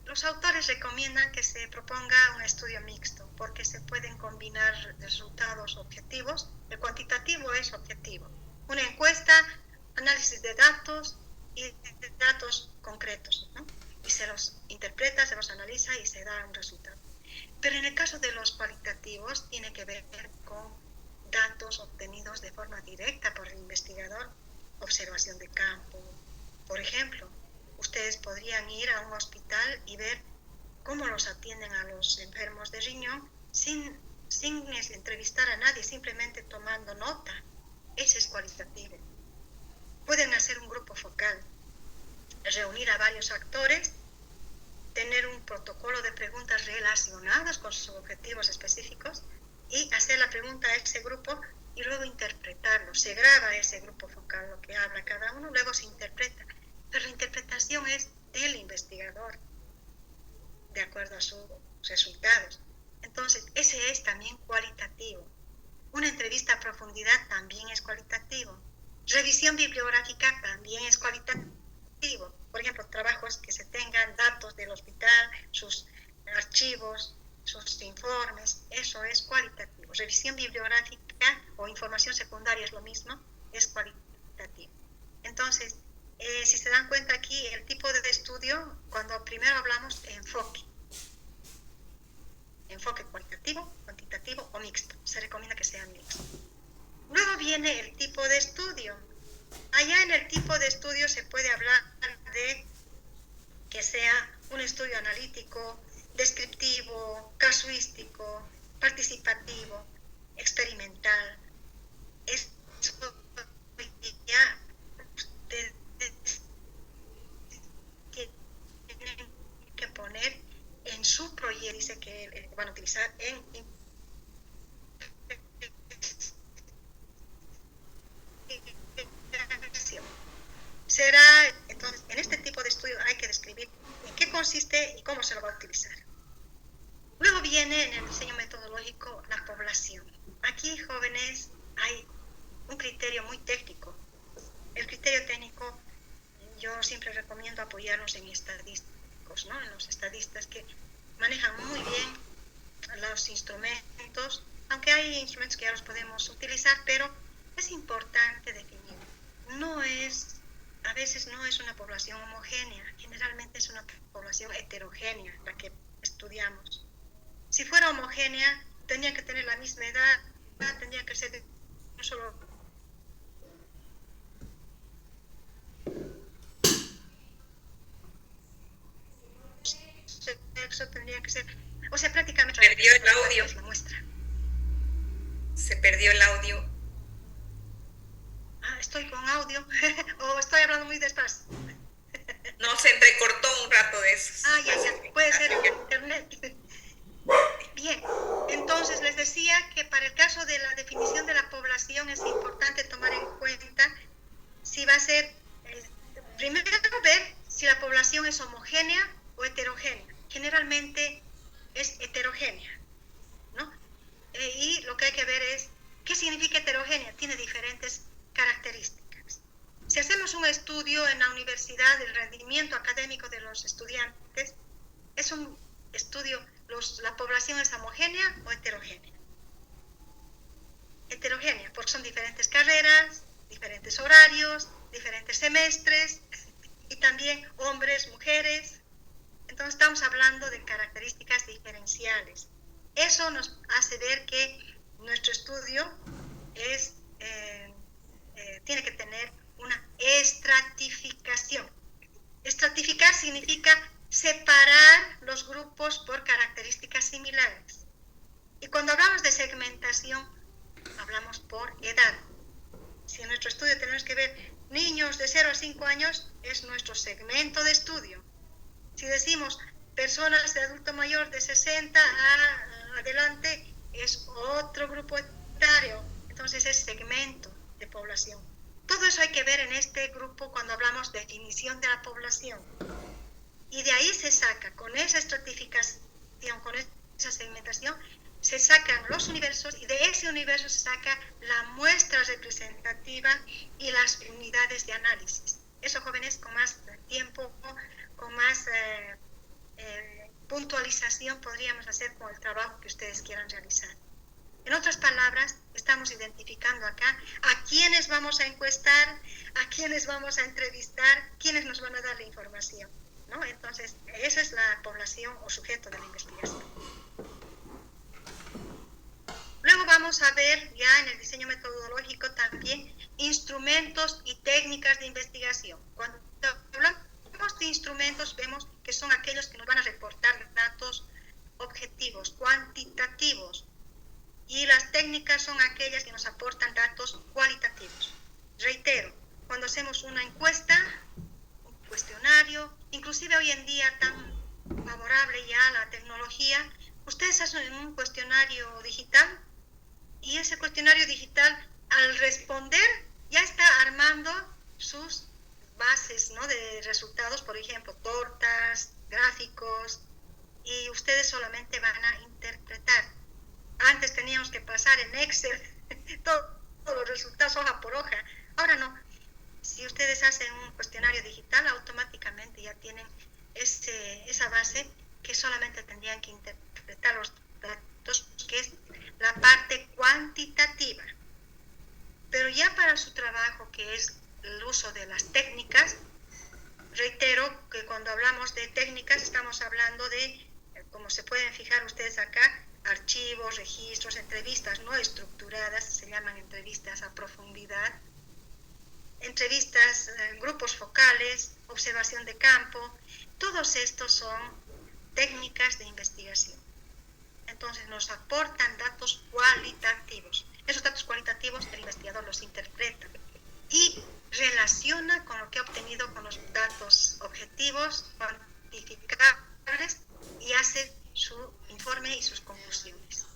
Los autores recomiendan que se proponga un estudio mixto porque se pueden combinar resultados objetivos. El cuantitativo es objetivo. Una encuesta, análisis de datos y de datos concretos, ¿no? Y se los interpreta, se los analiza y se da un resultado. Pero en el caso de los cualitativos tiene que ver con datos obtenidos de forma directa por el investigador, observación de campo. Por ejemplo, ustedes podrían ir a un hospital y ver cómo los atienden a los enfermos de riñón sin entrevistar a nadie, simplemente tomando nota. Ese es cualitativo. Pueden hacer un grupo focal, reunir a varios actores, tener un protocolo de preguntas relacionadas con sus objetivos específicos y hacer la pregunta a ese grupo y luego interpretarlo. Se graba ese grupo focal enfoca lo que habla cada uno, luego se interpreta. Pero la interpretación es del investigador, de acuerdo a sus resultados. Entonces, ese es también cualitativo. Una entrevista a profundidad también es cualitativo. Revisión bibliográfica también es cualitativo. Por ejemplo, trabajos que se tengan datos del hospital, sus archivos, sus informes, eso es cualitativo. Revisión bibliográfica o información secundaria es lo mismo, es cualitativo. Entonces, si se dan cuenta aquí, el tipo de estudio, cuando primero hablamos de enfoque cualitativo, cuantitativo o mixto, se recomienda que sea mixto. Luego viene el tipo de estudio. Allá en el tipo de estudio se puede hablar de que sea un estudio analítico, descriptivo, casuístico, participativo, experimental. Eso ya ustedes tienen que poner en su proyecto, dice que van a utilizar en será, entonces, en este tipo de estudio hay que describir en qué consiste y cómo se lo va a utilizar. Luego viene en el diseño metodológico la población. Aquí, jóvenes, hay un criterio muy técnico. El criterio técnico, yo siempre recomiendo apoyarnos en estadísticos, ¿no? En los estadistas que manejan muy bien los instrumentos, aunque hay instrumentos que ya los podemos utilizar, pero es importante definir. A veces no es una población homogénea, generalmente es una población heterogénea la que estudiamos. Si fuera homogénea, tendría que tener la misma edad, tendría que ser de un solo sexo, tendría que ser, o sea, prácticamente perdió el audio. es la muestra. Se perdió el audio. Estoy con audio o estoy hablando muy despacio. No, se entrecortó un rato de eso. Ya, puede ser en internet. Bien, entonces les decía que para el caso de la definición de la población es importante tomar en cuenta si va a ser, primero ver si la población es homogénea o heterogénea. Generalmente es heterogénea, ¿no? Y lo que hay que ver es, ¿qué significa heterogénea? Tiene diferentes características. Si hacemos un estudio en la universidad del rendimiento académico de los estudiantes, es un estudio, la población es homogénea o heterogénea. Heterogénea, porque son diferentes carreras, diferentes horarios, diferentes semestres, y también hombres, mujeres. Entonces estamos hablando de características diferenciales. Eso nos hace ver que nuestro estudio tiene que tener una estratificación. Estratificar significa separar los grupos por características similares. Y cuando hablamos de segmentación, hablamos por edad. Si en nuestro estudio tenemos que ver niños de 0 a 5 años, es nuestro segmento de estudio. Si decimos personas de adulto mayor de 60 a adelante, es otro grupo etario. Entonces es segmento de población. Todo eso hay que ver en este grupo cuando hablamos de definición de la población. Y de ahí se saca, con esa estratificación, con esa segmentación, se sacan los universos y de ese universo se saca la muestra representativa y las unidades de análisis. Eso, jóvenes, con más tiempo, con más puntualización podríamos hacer con el trabajo que ustedes quieran realizar. En otras palabras, estamos identificando acá a quiénes vamos a encuestar, a quiénes vamos a entrevistar, quiénes nos van a dar la información, ¿no? Entonces, esa es la población o sujeto de la investigación. Luego vamos a ver ya en el diseño metodológico también instrumentos y técnicas de investigación. Cuando hablamos de instrumentos, vemos que son aquellos que nos van a reportar datos objetivos, cuantitativos, y las técnicas son aquellas que nos aportan datos cualitativos. Reitero, cuando hacemos una encuesta, un cuestionario, inclusive hoy en día tan favorable ya la tecnología, ustedes hacen un cuestionario digital y ese cuestionario digital al responder ya está armando ¿no? De resultados, por ejemplo, tortas, gráficos, y ustedes solamente van a interpretar. Antes teníamos que pasar en Excel todos los resultados hoja por hoja. Ahora no. Si ustedes hacen un cuestionario digital, automáticamente ya tienen esa base que solamente tendrían que interpretar los datos, que es la parte cuantitativa. Pero ya para su trabajo, que es el uso de las técnicas, reitero que cuando hablamos de técnicas estamos hablando de, como se pueden fijar ustedes acá, archivos, registros, entrevistas no estructuradas, se llaman entrevistas a profundidad, entrevistas, grupos focales, observación de campo, todos estos son técnicas de investigación. Entonces nos aportan datos cualitativos. Esos datos cualitativos el investigador los interpreta y relaciona con lo que ha obtenido con los datos objetivos, cuantificables, y hace su informe y sus conclusiones.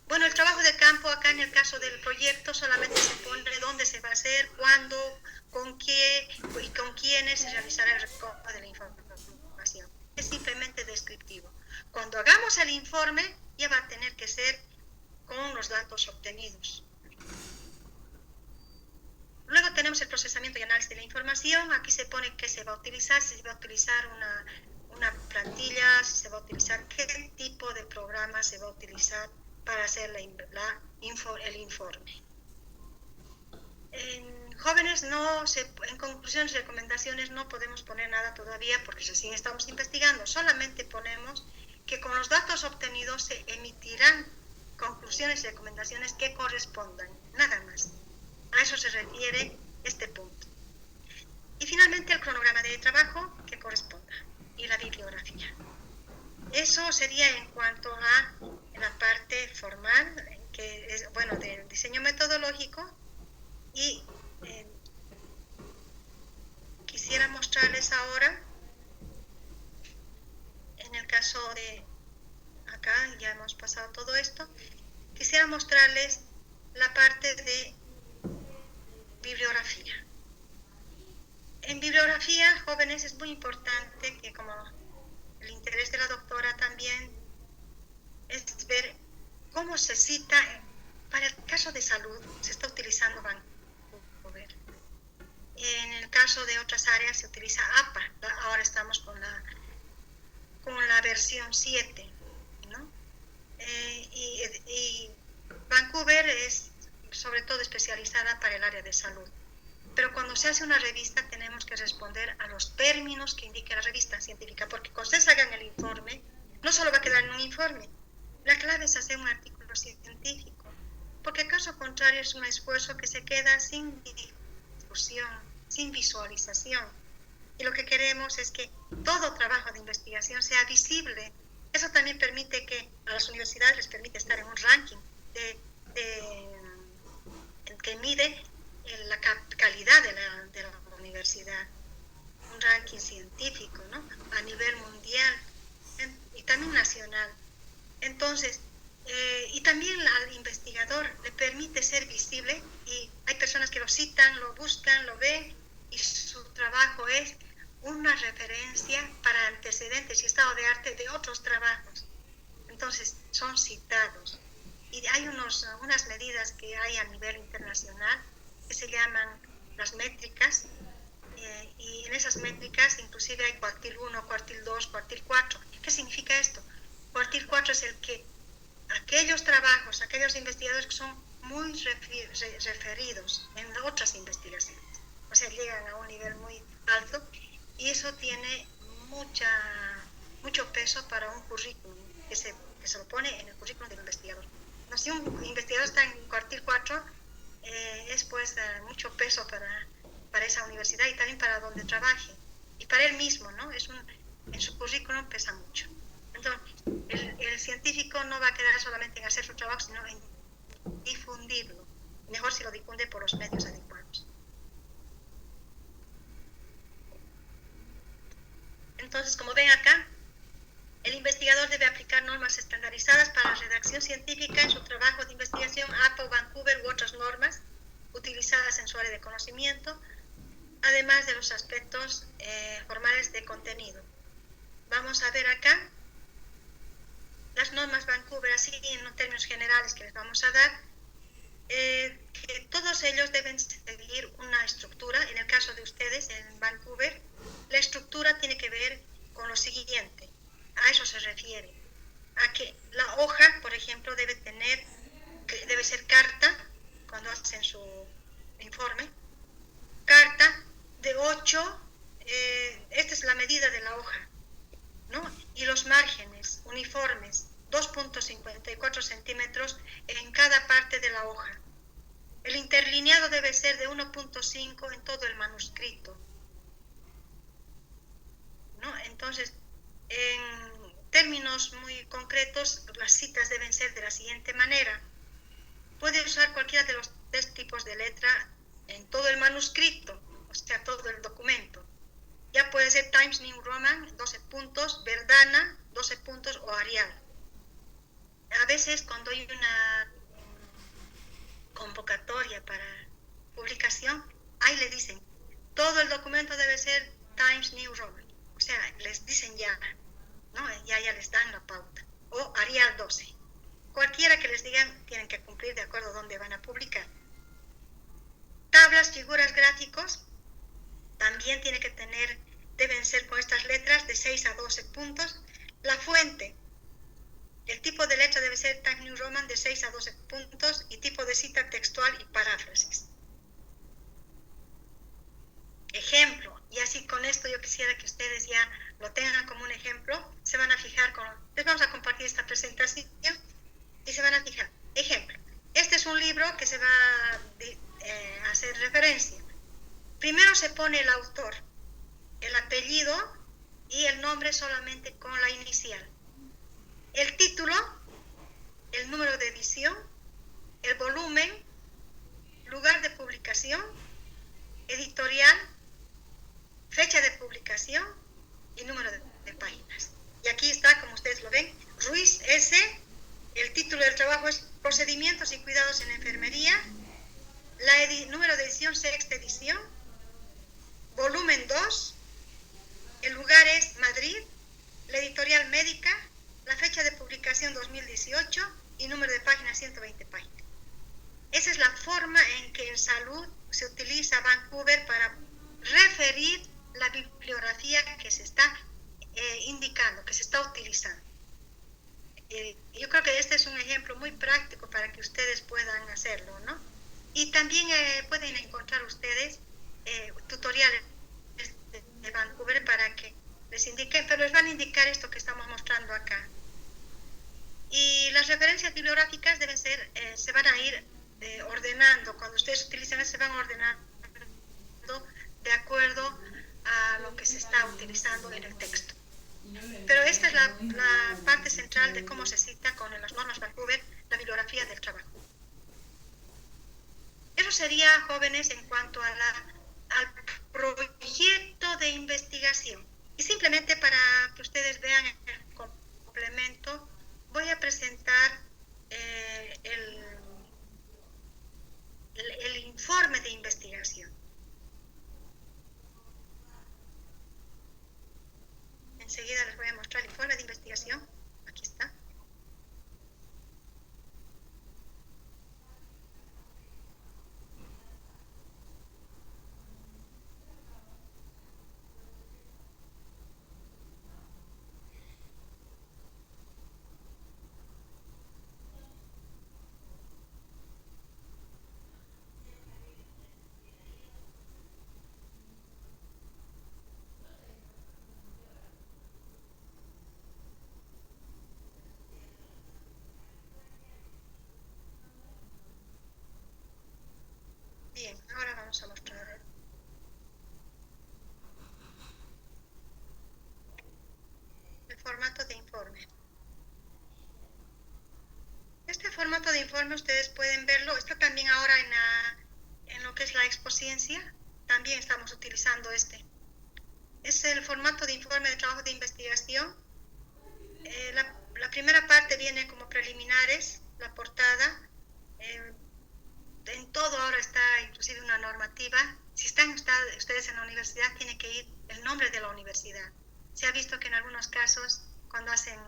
Bueno, el trabajo de campo acá en el caso del proyecto solamente se pone dónde se va a hacer, cuándo, con qué y con quiénes se realizará el recojo de la información. Es simplemente descriptivo. Cuando hagamos el informe ya va a tener que ser con los datos obtenidos. Luego tenemos el procesamiento y análisis de la información. Aquí se pone qué se va a utilizar, si se va a utilizar una plantilla, si se va a utilizar qué tipo de programa se va a utilizar para hacer el informe. En jóvenes en conclusiones y recomendaciones no podemos poner nada todavía porque recién estamos investigando. Solamente ponemos que con los datos obtenidos se emitirán conclusiones y recomendaciones que correspondan, nada más. A eso se refiere este punto. Y finalmente el cronograma de trabajo que corresponda y la bibliografía. Eso sería en cuanto a la parte formal, que es, bueno, del diseño metodológico, y quisiera mostrarles ahora, en el caso de acá, ya hemos pasado todo esto, quisiera mostrarles la parte de bibliografía. En bibliografía, jóvenes, es muy importante que, como el interés de la doctora también es ver cómo se cita. Para el caso de salud se está utilizando Vancouver. En el caso de otras áreas se utiliza APA. Ahora estamos con la versión 7, ¿no? Y Vancouver es sobre todo especializada para el área de salud. Pero cuando se hace una revista tenemos que responder a los términos que indique la revista científica, porque cuando ustedes hagan el informe, no solo va a quedar en un informe, la clave es hacer un artículo científico, porque caso contrario es un esfuerzo que se queda sin difusión, sin visualización. Y lo que queremos es que todo trabajo de investigación sea visible. Eso también permite que a las universidades les permite estar en un ranking que mide la calidad de la universidad, un ranking científico, ¿no? A nivel mundial y también nacional. Entonces, y también al investigador le permite ser visible, y hay personas que lo citan, lo buscan, lo ven, y su trabajo es una referencia para antecedentes y estado de arte de otros trabajos. Entonces, son citados. Y hay unas medidas que hay a nivel internacional que se llaman las métricas, y en esas métricas inclusive hay cuartil 1, cuartil 2, cuartil 4. ¿Qué significa esto? Cuartil 4 es el que aquellos trabajos, aquellos investigadores que son muy referidos en otras investigaciones, o sea, llegan a un nivel muy alto, y eso tiene mucho peso para un currículum que se lo pone en el currículum del investigador. No, si un investigador está en cuartil 4, es pues mucho peso para esa universidad y también para donde trabaje, y para él mismo, ¿no? En su currículum pesa mucho. Entonces, el científico no va a quedar solamente en hacer su trabajo, sino en difundirlo. Mejor si lo difunde por los medios adecuados. Entonces, como ven acá, el investigador debe aplicar normas estandarizadas para la redacción científica en su trabajo de investigación, APA o Vancouver u otras normas utilizadas en su área de conocimiento, además de los aspectos formales de contenido. Vamos a ver acá las normas Vancouver, así en términos generales que les vamos a dar, que todos ellos deben seguir una estructura. En el caso de ustedes en Vancouver, la estructura tiene que ver con lo siguiente, a eso se refiere, a que la hoja, por ejemplo, debe ser carta, cuando hacen su informe, carta de 8, esta es la medida de la hoja, ¿no? Y los márgenes uniformes, 2.54 centímetros en cada parte de la hoja. El interlineado debe ser de 1.5 en todo el manuscrito, ¿no? Entonces, en términos muy concretos, las citas deben ser de la siguiente manera. Puede usar cualquiera de los 3 tipos de letra en todo el manuscrito, o sea, todo el documento. Ya puede ser Times New Roman, 12 puntos, Verdana, 12 puntos o Arial. A veces cuando hay una convocatoria para publicación, ahí le dicen, todo el documento debe ser Times New Roman. O sea, les dicen ya, ¿no? Ya les dan la pauta. O Arial 12. Cualquiera que les digan, tienen que cumplir de acuerdo a dónde van a publicar. Tablas, figuras, gráficos, también deben ser con estas letras de 6 a 12 puntos. La fuente, el tipo de letra debe ser Times New Roman de 6 a 12 puntos y tipo de cita textual y paráfrasis. Ejemplo, y así con esto yo quisiera que ustedes ya lo tengan como un ejemplo, se van a fijar les vamos a compartir esta presentación y se van a fijar. Ejemplo, este es un libro que se va a hacer referencia. Primero se pone el autor, el apellido y el nombre solamente con la inicial. El título, el número de edición, el volumen, lugar de publicación, editorial, fecha de publicación y número de páginas. Y aquí está, como ustedes lo ven, Ruiz S. El título del trabajo es Procedimientos y Cuidados en Enfermería. Número de edición, 6ª edición. Volumen 2. El lugar es Madrid. La editorial médica. La fecha de publicación 2018 y número de páginas 120 páginas. Esa es la forma en que en salud se utiliza Vancouver para referir la bibliografía que se está indicando, que se está utilizando. Yo creo que este es un ejemplo muy práctico para que ustedes puedan hacerlo, ¿no? Y también pueden encontrar ustedes tutoriales de Vancouver para que les indiquen, pero les van a indicar esto que estamos mostrando acá. Y las referencias bibliográficas se van a ir ordenando. Cuando ustedes utilizan, se van ordenando de acuerdo a lo que se está utilizando en el texto. Pero esta es la parte central de cómo se cita con las normas Vancouver la bibliografía del trabajo. Eso sería, jóvenes, en cuanto a al proyecto de investigación. Y simplemente para que ustedes vean el complemento, voy a presentar el informe de investigación. Enseguida les voy a mostrar el informe de investigación. Aquí está. Bien, ahora vamos a mostrar el formato de informe. Este formato de informe ustedes pueden verlo, está también ahora en lo que es la Expociencia, también estamos utilizando este. Es el formato de informe de trabajo de investigación. La primera parte viene como preliminares, la portada. En todo ahora está inclusive una normativa. Si están ustedes en la universidad, tiene que ir el nombre de la universidad. Se ha visto que en algunos casos, cuando hacen,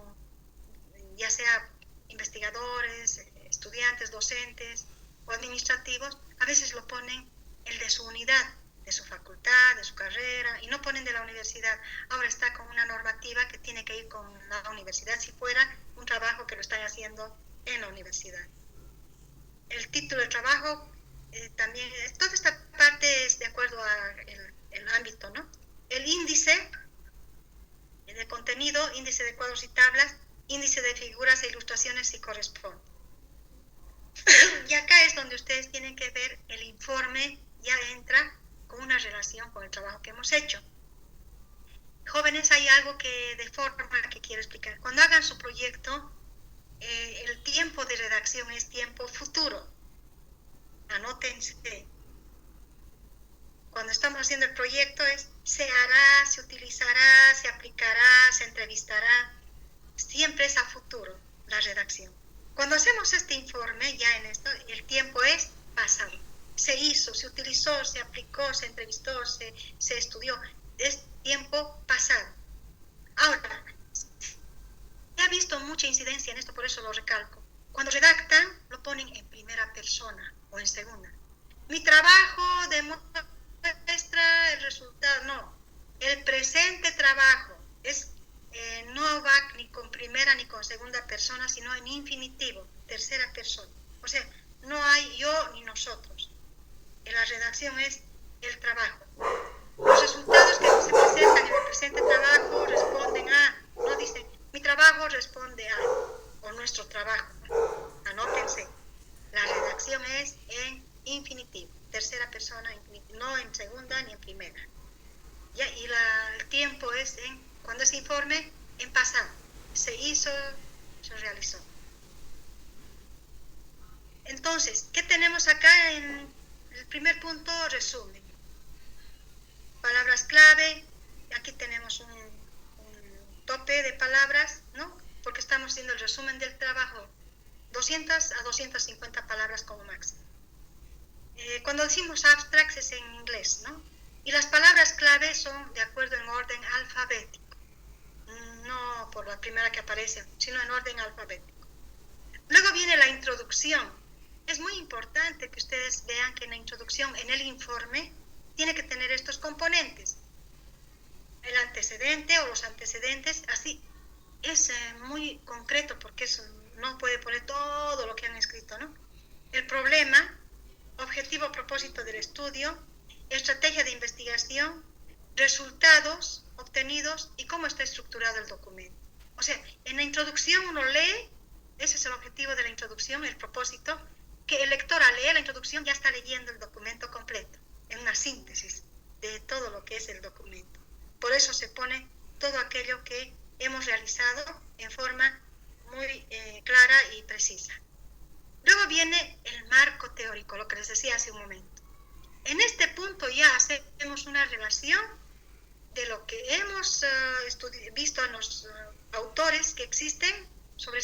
ya sea investigadores, estudiantes, docentes o administrativos, a veces lo ponen el de su unidad, de su facultad, de su carrera, y no ponen de la universidad. Ahora está con una normativa que tiene que ir con la universidad si fuera un trabajo que lo están haciendo en la universidad. El título del trabajo también, toda esta parte es de acuerdo al ámbito, ¿no? El índice de contenido, índice de cuadros y tablas, índice de figuras e ilustraciones si corresponde. Y acá es donde ustedes tienen que ver el informe, ya entra con una relación con el trabajo que hemos hecho. Jóvenes, hay algo que de forma que quiero explicar. Cuando hagan su proyecto, el tiempo de redacción es tiempo futuro. Anótense. Cuando estamos haciendo el proyecto se hará, se utilizará, se aplicará, se entrevistará. Siempre es a futuro la redacción. Cuando hacemos este informe, ya en esto, el tiempo es pasado. Se hizo, se utilizó, se aplicó, se entrevistó, se estudió. Es tiempo pasado. Ahora, he visto mucha incidencia en esto, por eso lo recalco. Cuando redactan, lo ponen en primera persona o en segunda. Mi trabajo demuestra el resultado. No, el presente trabajo no va ni con primera ni con segunda persona, sino en infinitivo, tercera persona. O sea, no hay yo ni nosotros. En la redacción es el trabajo. Los resultados que se presentan en el presente trabajo responden a, no dicen, mi trabajo responde a, o nuestro trabajo. Anótense. La redacción es en infinitivo, tercera persona, no en segunda ni en primera. ¿Ya? Y el tiempo es cuando ese informe, en pasado. Se hizo, se realizó. Entonces, ¿qué tenemos acá en el primer punto? Resumen. Palabras clave. Aquí tenemos un tope de palabras, ¿no? Porque estamos haciendo el resumen del trabajo. 200 a 250 palabras como máximo. Cuando decimos abstracts es en inglés, ¿no? Y las palabras clave son de acuerdo en orden alfabético. No por la primera que aparece, sino en orden alfabético. Luego viene la introducción. Es muy importante que ustedes vean que en la introducción, en el informe, tiene que tener estos componentes. El antecedente o los antecedentes, así. Es muy concreto porque eso no puede poner todo lo que han escrito, ¿no? El problema, objetivo, propósito del estudio, estrategia de investigación, resultados obtenidos y cómo está estructurado el documento. O sea, en la introducción uno lee, ese es el objetivo de la introducción, el propósito, que el lector al leer la introducción ya está leyendo el documento completo, en una síntesis de todo lo que es el documento. Por eso se pone todo aquello que hemos realizado en forma muy clara y precisa. Luego viene el marco teórico, lo que les decía hace un momento. En este punto ya hacemos una relación de lo que hemos visto en los autores que existen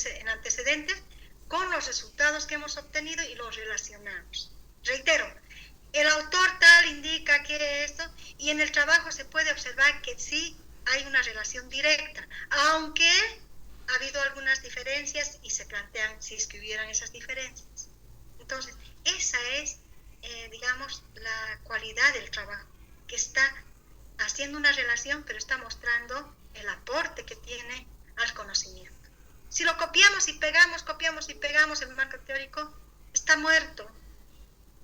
en antecedentes con los resultados que hemos obtenido y los relacionamos. Reitero, el autor tal indica que esto, y en el trabajo se puede observar que sí hay una relación directa, aunque ha habido algunas diferencias y se plantean si es que hubieran esas diferencias. Entonces, esa es, digamos, la cualidad del trabajo, que está haciendo una relación, pero está mostrando el aporte que tiene al conocimiento. Si lo copiamos y pegamos, el marco teórico está muerto,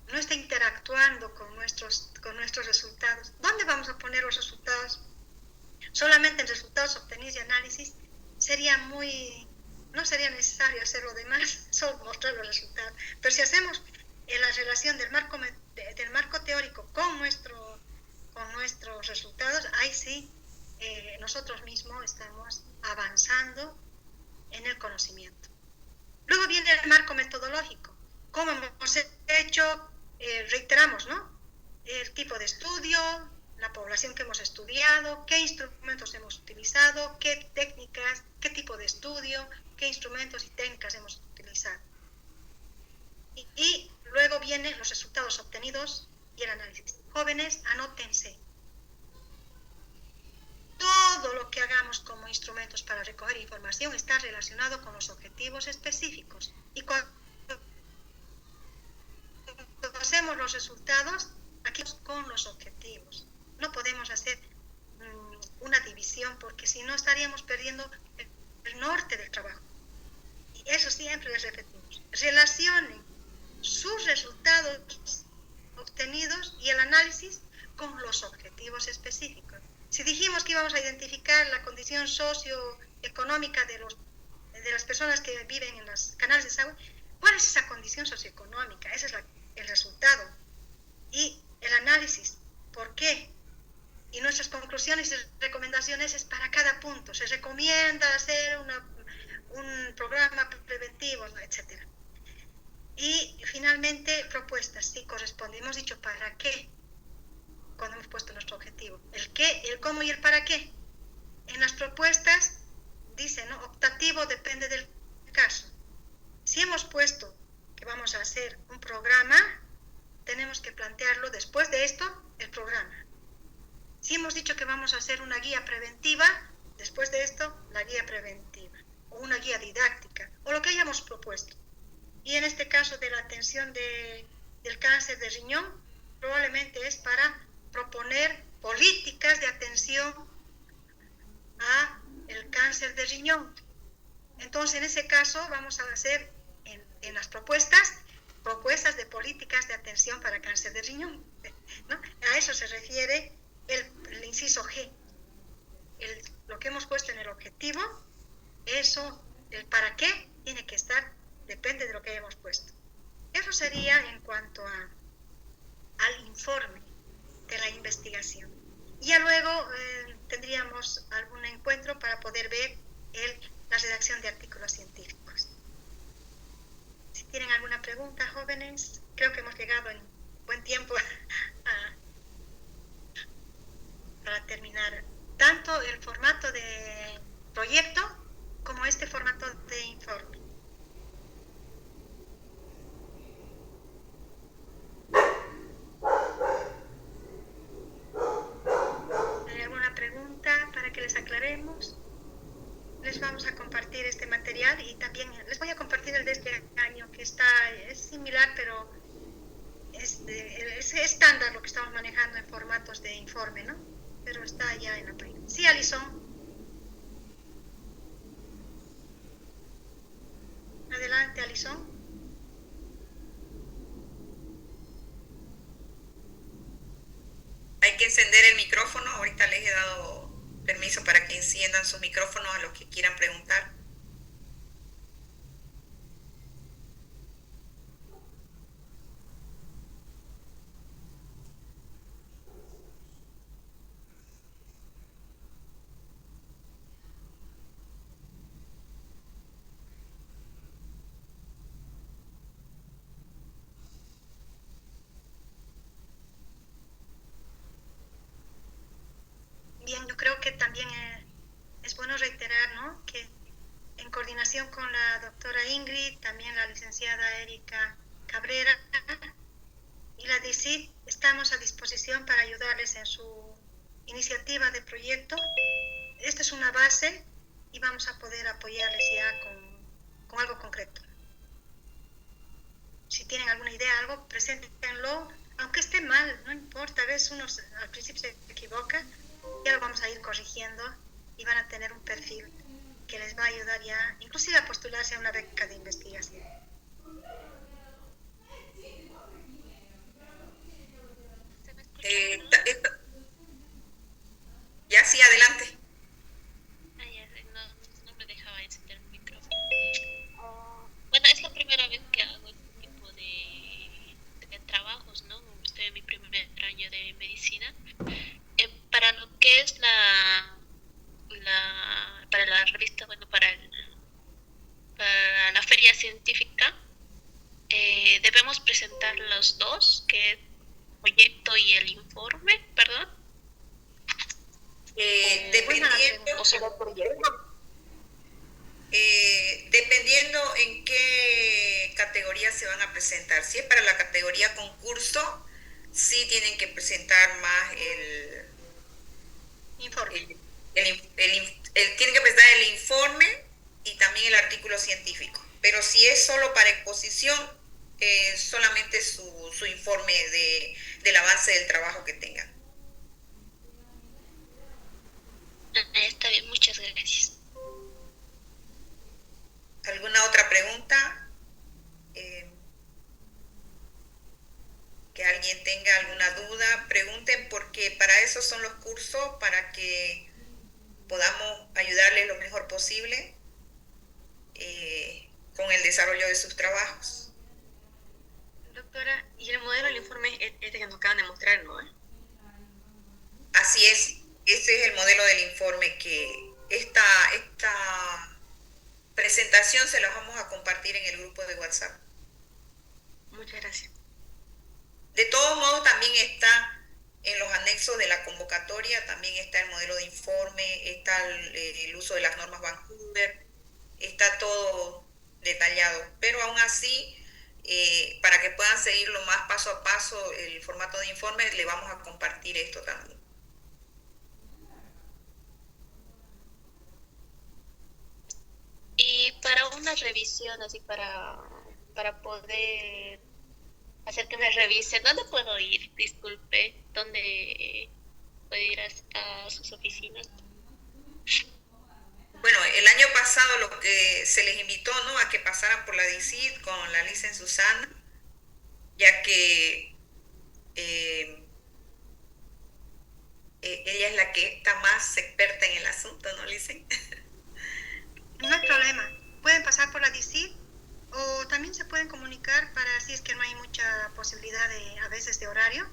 no está interactuando con nuestros resultados. ¿Dónde vamos a poner los resultados? Solamente en resultados obtenidos y análisis no sería necesario hacer lo demás, solo mostrar los resultados. Pero si hacemos la relación del marco teórico con nuestros resultados, ahí sí nosotros mismos estamos avanzando en el conocimiento. Luego viene el marco metodológico. Como hemos hecho, reiteramos, ¿no? El tipo de estudio, la población que hemos estudiado, qué instrumentos hemos utilizado, qué técnicas, qué tipo de estudio, qué instrumentos y técnicas hemos utilizado. Y luego vienen los resultados obtenidos y y el análisis. Jóvenes, anótense. Todo lo que hagamos como instrumentos para recoger información está relacionado con los objetivos específicos. Y cuando hacemos los resultados, aquí con los objetivos. No podemos hacer una división, porque si no estaríamos perdiendo el norte del trabajo. Y eso siempre les repetimos. Relacionen sus resultados obtenidos y el análisis con los objetivos específicos. Si dijimos que íbamos a identificar la condición socioeconómica de las personas que viven en los canales de desagüe, ¿cuál es esa condición socioeconómica? Ese es el resultado. Y el análisis, ¿por qué? Y nuestras conclusiones y recomendaciones es para cada punto. Se recomienda hacer un programa preventivo, etc. Y finalmente, propuestas, sí corresponde. Hemos dicho para qué, cuando hemos puesto nuestro objetivo. El qué, el cómo y el para qué. En las propuestas dice, ¿no? Optativo depende del caso. Si hemos puesto que vamos a hacer un programa, tenemos que plantearlo después de esto, el programa. Si hemos dicho que vamos a hacer una guía preventiva, después de esto, la guía preventiva, o una guía didáctica, o lo que hayamos propuesto. Y en este caso de la atención del cáncer de riñón, probablemente es para proponer políticas de atención a el cáncer de riñón. Entonces, en ese caso, vamos a hacer en las propuestas de políticas de atención para cáncer de riñón, ¿no? A eso se refiere el inciso G. Lo que hemos puesto en el objetivo, eso, el para qué, tiene que estar, depende de lo que hayamos puesto. Eso sería en cuanto al informe de la investigación. Y ya luego tendríamos algún encuentro para poder ver la redacción de artículos científicos. Si tienen alguna pregunta, jóvenes, creo que hemos llegado en buen tiempo para terminar tanto el formato de proyecto como este formato de informe. ¿Hay alguna pregunta para que les aclaremos? Les vamos a compartir este material y también les voy a compartir el de este año, que es similar, pero es estándar lo que estamos manejando en formatos de informe, ¿no? Pero está ya en la página. Sí, Alison. Adelante, Alison. Hay que encender el micrófono. Ahorita les he dado permiso para que enciendan sus micrófonos a los que quieran preguntar. Bien, yo creo que también es bueno reiterar, ¿no?, que en coordinación con la doctora Ingrid, también la licenciada Erika Cabrera y la DICIT, estamos a disposición para ayudarles en su iniciativa de proyecto. Esta es una base y vamos a poder apoyarles ya con algo concreto. Si tienen alguna idea, algo, preséntenlo, aunque esté mal, no importa, a veces uno al principio se equivoca, ya lo vamos a ir corrigiendo y van a tener un perfil que les va a ayudar ya, inclusive a postularse a una beca de investigación. Ya, sí, adelante. No me dejaba encender el micrófono. Bueno, es la primera vez que hago este tipo de trabajos, ¿no? Estoy en mi primer año de medicina. Para lo que es para la revista, bueno, para la feria científica, debemos presentar los dos, que es el proyecto y el informe, perdón. Dependiendo en qué categoría se van a presentar. Si es para la categoría concurso, sí tienen que presentar más el Informe. tienen que presentar el informe y también el artículo científico. Pero si es solo para exposición, solamente su informe del avance del trabajo que tengan. Está bien, muchas gracias. ¿Alguna otra pregunta? Que alguien tenga alguna duda, pregunten, porque para eso son los cursos, para que podamos ayudarles lo mejor posible con el desarrollo de sus trabajos. Doctora, y el modelo del informe es este que nos acaban de mostrar, ¿no? Así es, ese es el modelo del informe, que esta presentación se la vamos a compartir en el grupo de WhatsApp. Muchas gracias. De todos modos, también está en los anexos de la convocatoria, también está el modelo de informe, está el uso de las normas Vancouver, está todo detallado, pero aún así, para que puedan seguirlo más paso a paso el formato de informe, le vamos a compartir esto también. Y para una revisión, así para poder hacer que me revisen, ¿dónde puedo ir? Disculpe, ¿dónde puedo ir a sus oficinas? Bueno, el año pasado lo que se les invitó, ¿no?, a que pasaran por la DICIT con la Licen Susana, ya que ella es la que está más experta en el asunto, ¿no, Licen? No hay problema. Pueden pasar por la DC o también se pueden comunicar para si es que no hay mucha posibilidad a veces de horario.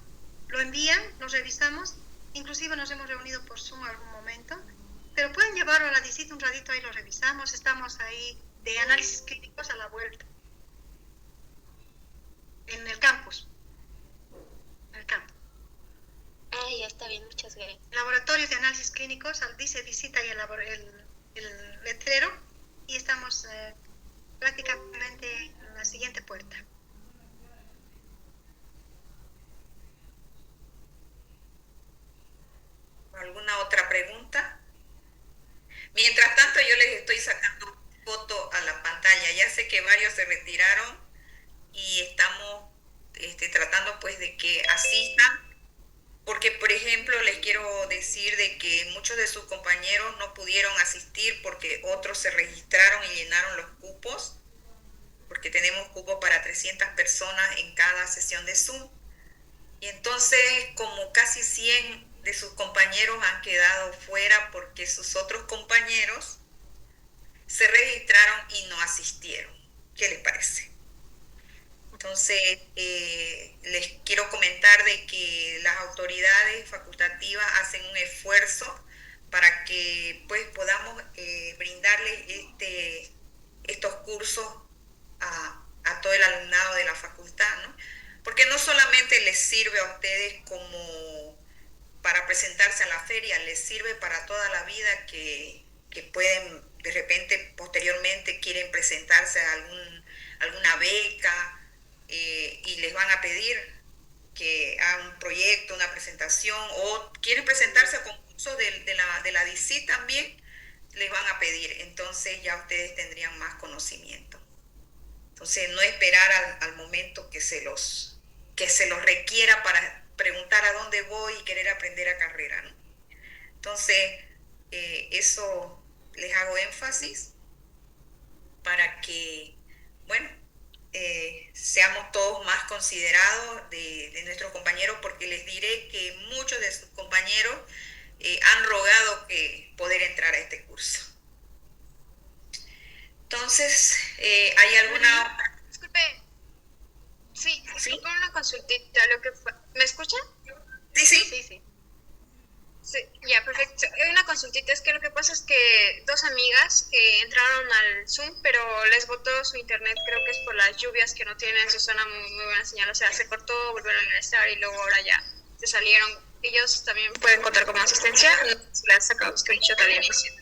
Lo envían, lo revisamos, inclusive nos hemos reunido por Zoom algún momento, pero pueden llevarlo a la DC un ratito, ahí lo revisamos, estamos ahí de análisis clínicos a la vuelta, en el campus. En el campo. Ya está bien, muchas gracias. Laboratorios de análisis clínicos, dice visita y el letrero, y estamos prácticamente en la siguiente puerta. ¿Alguna otra pregunta? Mientras tanto, yo les estoy sacando foto a la pantalla. Ya sé que varios se retiraron y estamos tratando pues de que asistan, porque por ejemplo les quiero decir de que muchos de sus compañeros no pudieron asistir porque otros se registraron y llenaron los cupos, porque tenemos cupos para 300 personas en cada sesión de Zoom. Y entonces como casi 100 de sus compañeros han quedado fuera porque sus otros compañeros se registraron y no asistieron. ¿Qué les parece? Entonces, les quiero comentar de que las autoridades facultativas hacen un esfuerzo para que pues podamos brindarles estos cursos a todo el alumnado de la facultad, ¿no? Porque no solamente les sirve a ustedes como para presentarse a la feria, les sirve para toda la vida que pueden, de repente, posteriormente quieren presentarse a alguna beca, y les van a pedir que hagan un proyecto, una presentación, o quieren presentarse a concursos de la DC también, les van a pedir. Entonces ya ustedes tendrían más conocimiento. Entonces no esperar al momento que se los requiera para preguntar a dónde voy y querer aprender a carrera, ¿no? Entonces eso les hago énfasis para que, bueno, seamos todos más considerados de nuestros compañeros, porque les diré que muchos de sus compañeros han rogado que poder entrar a este curso. Entonces, ¿hay alguna...? Disculpe. Sí, disculpe, una consultita. ¿Me escucha? Sí, sí. Sí, sí. Sí, ya, perfecto. Una consultita, es que lo que pasa es que dos amigas entraron al Zoom, pero les botó su internet, creo que es por las lluvias que no tienen en su zona muy buena señal, o sea, se cortó, volvieron a ingresar y luego ahora ya se salieron. Ellos también pueden contar como asistencia, si les han sacado screenshot al inicio.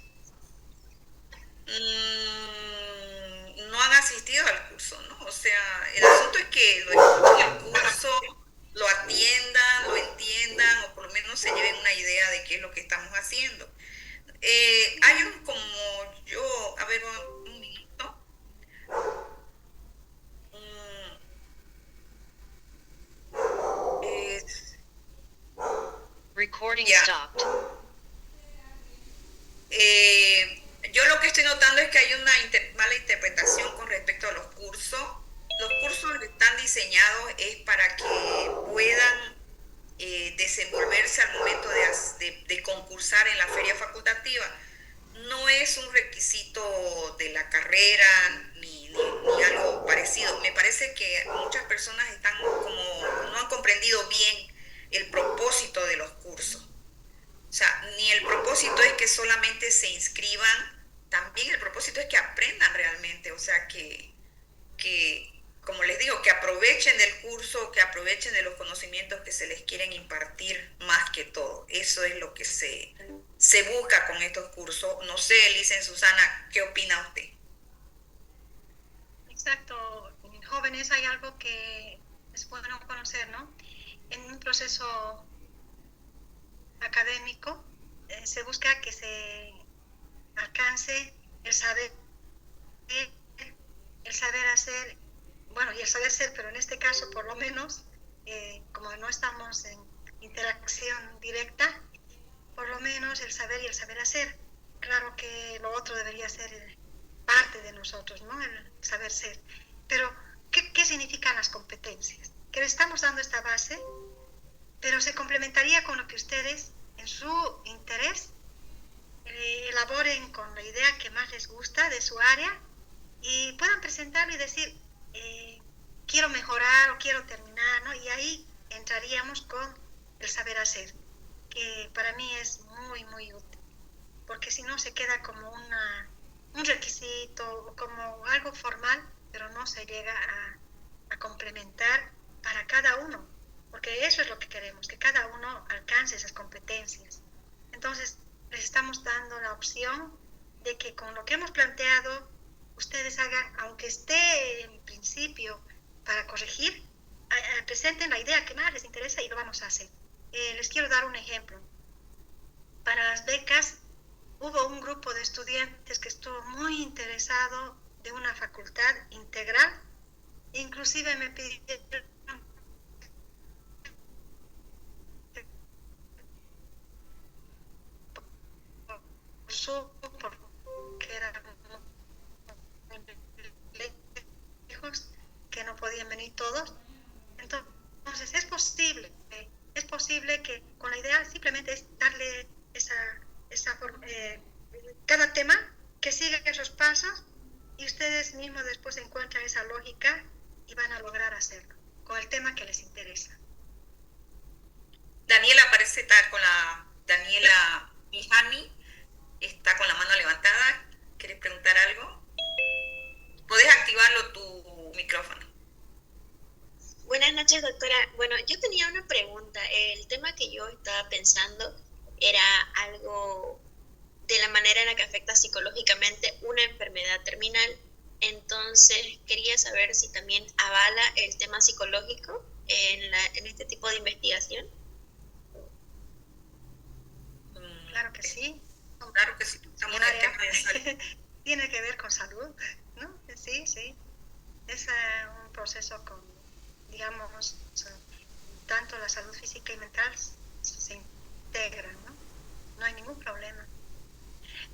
No han asistido al curso, ¿no? O sea, el asunto es que lo escuchen el curso, lo atiendan, haciendo. Hay un como yo, a ver, un minuto. Recording Ya. stopped. Yo lo que estoy notando es que hay una mala interpretación con respecto a los cursos. Los cursos están diseñados es para que puedan desenvolverse al momento de concursar en la feria facultativa. No es un requisito de la carrera ni algo parecido. Me parece que muchas personas están no han comprendido bien el propósito de los cursos. O sea, ni el propósito es que solamente se inscriban, también el propósito es que aprendan realmente, o sea, que como les digo, que aprovechen del curso, que aprovechen de los conocimientos que se les quieren impartir más que todo. Eso es lo que se busca con estos cursos. No sé, Licenciada Susana, ¿qué opina usted? Exacto. Jóvenes, hay algo que es bueno conocer, ¿no? En un proceso académico se busca que se alcance el saber hacer, bueno, y el saber ser, pero en este caso por lo menos, como no estamos en interacción directa, por lo menos el saber y el saber hacer. Claro que lo otro debería ser parte de nosotros, ¿no? El saber ser. Pero, ¿qué significan las competencias? Que le estamos dando esta base, pero se complementaría con lo que ustedes, en su interés, elaboren con la idea que más les gusta de su área y puedan presentarlo y decir, quiero mejorar o quiero terminar, ¿no? Y ahí entraríamos con el saber hacer, que para mí es muy, muy útil, porque si no se queda como un requisito, como algo formal, pero no se llega a complementar para cada uno, porque eso es lo que queremos, que cada uno alcance esas competencias. Entonces, les estamos dando la opción de que con lo que hemos planteado, ustedes hagan, aunque esté en principio para corregir, presenten la idea que más les interesa y lo vamos a hacer. Les quiero dar un ejemplo. Para las becas, hubo un grupo de estudiantes que estuvo muy interesado de una facultad integral, inclusive me pidieron porque eran lejos, que no podían venir todos. Entonces es posible que con la idea simplemente es darle esa forma, cada tema que siga esos pasos y ustedes mismos después encuentran esa lógica y van a lograr hacerlo con el tema que les interesa. Daniela parece estar con Daniela Mijani, está con la mano levantada. ¿Quieres preguntar algo? Puedes activarlo tu micrófono. Buenas noches, doctora. Bueno, yo tenía una pregunta. El tema que yo estaba pensando era algo de la manera en la que afecta psicológicamente una enfermedad terminal. Entonces, quería saber si también avala el tema psicológico en este tipo de investigación. Claro que sí. Claro que sí. Estamos en el tema de salud. Tiene que ver con salud, ¿no? Sí. Es un proceso con, digamos, tanto la salud física y mental se integran, ¿no? No hay ningún problema.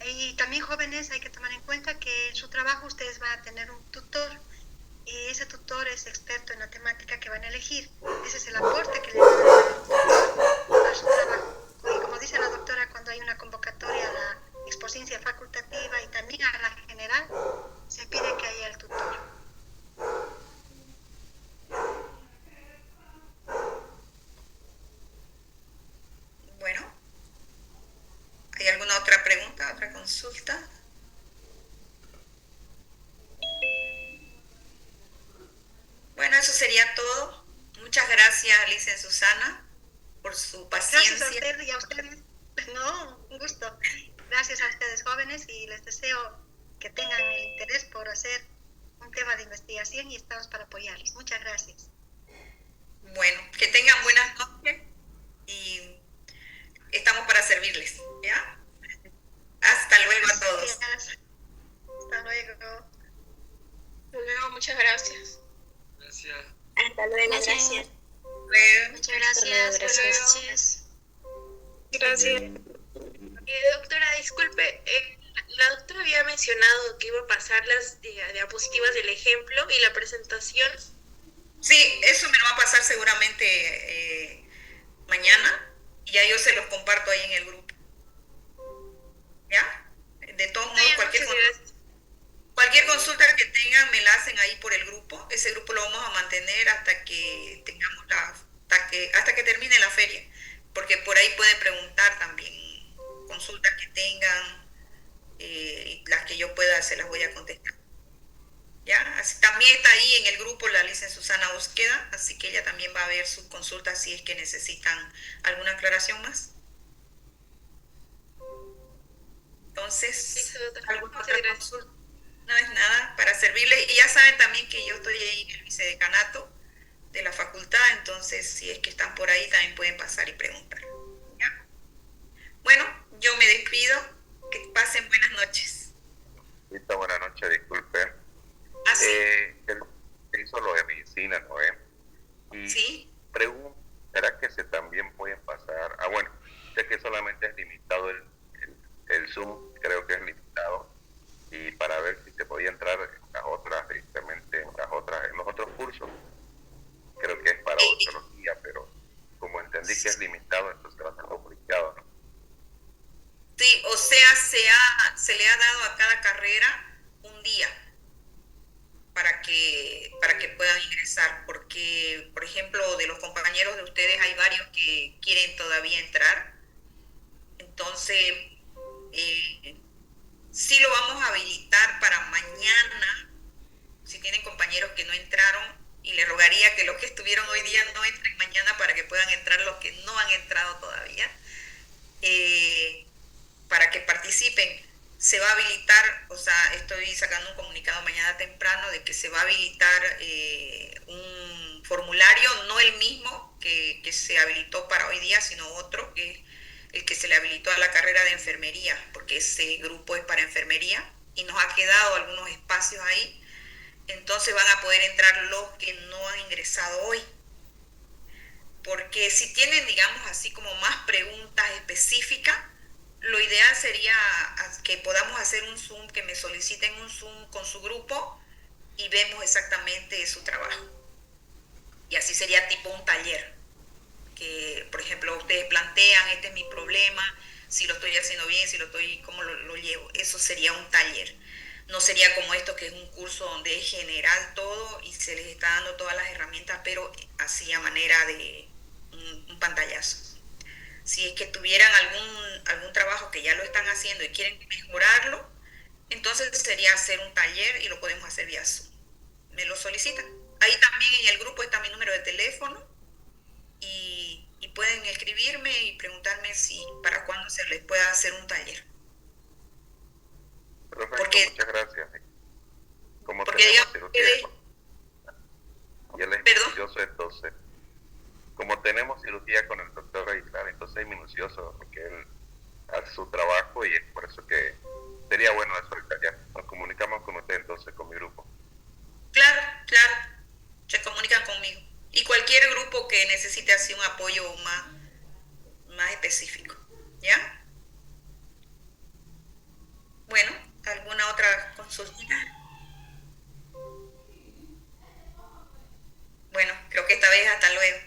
Y también, jóvenes, hay que tomar en cuenta que en su trabajo ustedes van a tener un tutor y ese tutor es experto en la temática que van a elegir. Ese es el aporte que le van a dar el tutor a su trabajo. Y como dice la doctora, cuando hay una convocatoria a la exposición facultativa y también a la general, se pide que haya el tutor. Bueno, ¿hay alguna otra pregunta, otra consulta? Bueno, eso sería todo. Muchas gracias, Licenciada Susana, por su paciencia. Gracias a ustedes y a ustedes. No, un gusto. Gracias a ustedes, jóvenes, y les deseo que tengan el interés por hacer un tema de investigación y estamos para apoyarles. Muchas gracias. Bueno, que tengan buenas noches y estamos para servirles, ¿ya? Gracias, Gracias. buenas noches. Gracias. Doctora, disculpe, la doctora había mencionado que iba a pasar las diapositivas del ejemplo y la presentación. Sí, eso me lo va a pasar seguramente mañana y ya yo se los comparto ahí en el grupo. ¿Ya? De todos modos, cualquier consulta que tengan me la hacen ahí por el grupo. Ese grupo lo vamos a mantener hasta que tengamos hasta que termine la feria, porque por ahí pueden preguntar también consultas que tengan, las que yo pueda se las voy a contestar. ¿Ya? Así, también está ahí en el grupo la licenciada Susana Bosqueda, así que ella también va a ver sus consultas si es que necesitan alguna aclaración más. Entonces, ¿alguna otra consulta? No es nada, para servirles. Y ya saben también que yo estoy ahí en el vicedecanato de la facultad, entonces si es que están por ahí también pueden pasar y preguntar. ¿Ya? Bueno, yo me despido, que pasen buenas noches. Buenas noches, disculpe. Sí. Hizo lo de medicina, ¿no? Y sí. Pregunto, ¿será que se también pueden pasar? Bueno, sé que solamente es limitado el Zoom, creo que es limitado, y para ver si se podía entrar en las otras, directamente en los otros cursos. Creo que es para odontología, pero como entendí que es limitado, entonces va a ser complicado, ¿no? Sí, o sea, se le ha dado a cada carrera un día para que puedan ingresar, porque, por ejemplo, de los compañeros de ustedes hay varios que quieren todavía entrar, entonces sí lo vamos a habilitar para mañana, si tienen compañeros que no entraron, y le rogaría que los que estuvieron hoy día no entren mañana para que puedan entrar los que no han entrado todavía, para que participen. Se va a habilitar, o sea, estoy sacando un comunicado mañana temprano de que se va a habilitar un formulario, no el mismo que se habilitó para hoy día, sino otro, que es el que se le habilitó a la carrera de enfermería, porque ese grupo es para enfermería y nos ha quedado algunos espacios ahí. Entonces van a poder entrar los que no han ingresado hoy. Porque si tienen, digamos, así como más preguntas específicas, lo ideal sería que podamos hacer un Zoom, que me soliciten un Zoom con su grupo y vemos exactamente su trabajo. Y así sería tipo un taller, que por ejemplo ustedes plantean, este es mi problema, si lo estoy haciendo bien, cómo lo llevo. Eso sería un taller. No sería como esto, que es un curso donde es general todo y se les está dando todas las herramientas, pero así a manera de un pantallazo. Si es que tuvieran algún trabajo que ya lo están haciendo y quieren mejorarlo, entonces sería hacer un taller y lo podemos hacer vía Zoom. Me lo solicitan. Ahí también en el grupo está mi número de teléfono y pueden escribirme y preguntarme si para cuándo se les pueda hacer un taller. Perfecto, muchas gracias. Como porque tenemos cirugía, entonces, como tenemos cirugía con el doctor Aguilar, entonces es minucioso, porque él hace su trabajo y es por eso que sería bueno eso ahorita ya. Nos comunicamos con usted entonces, con mi grupo. Claro, se comunican conmigo. Y cualquier grupo que necesite así un apoyo más específico, ¿ya? Bueno, ¿alguna otra consulta? Bueno, creo que esta vez hasta luego.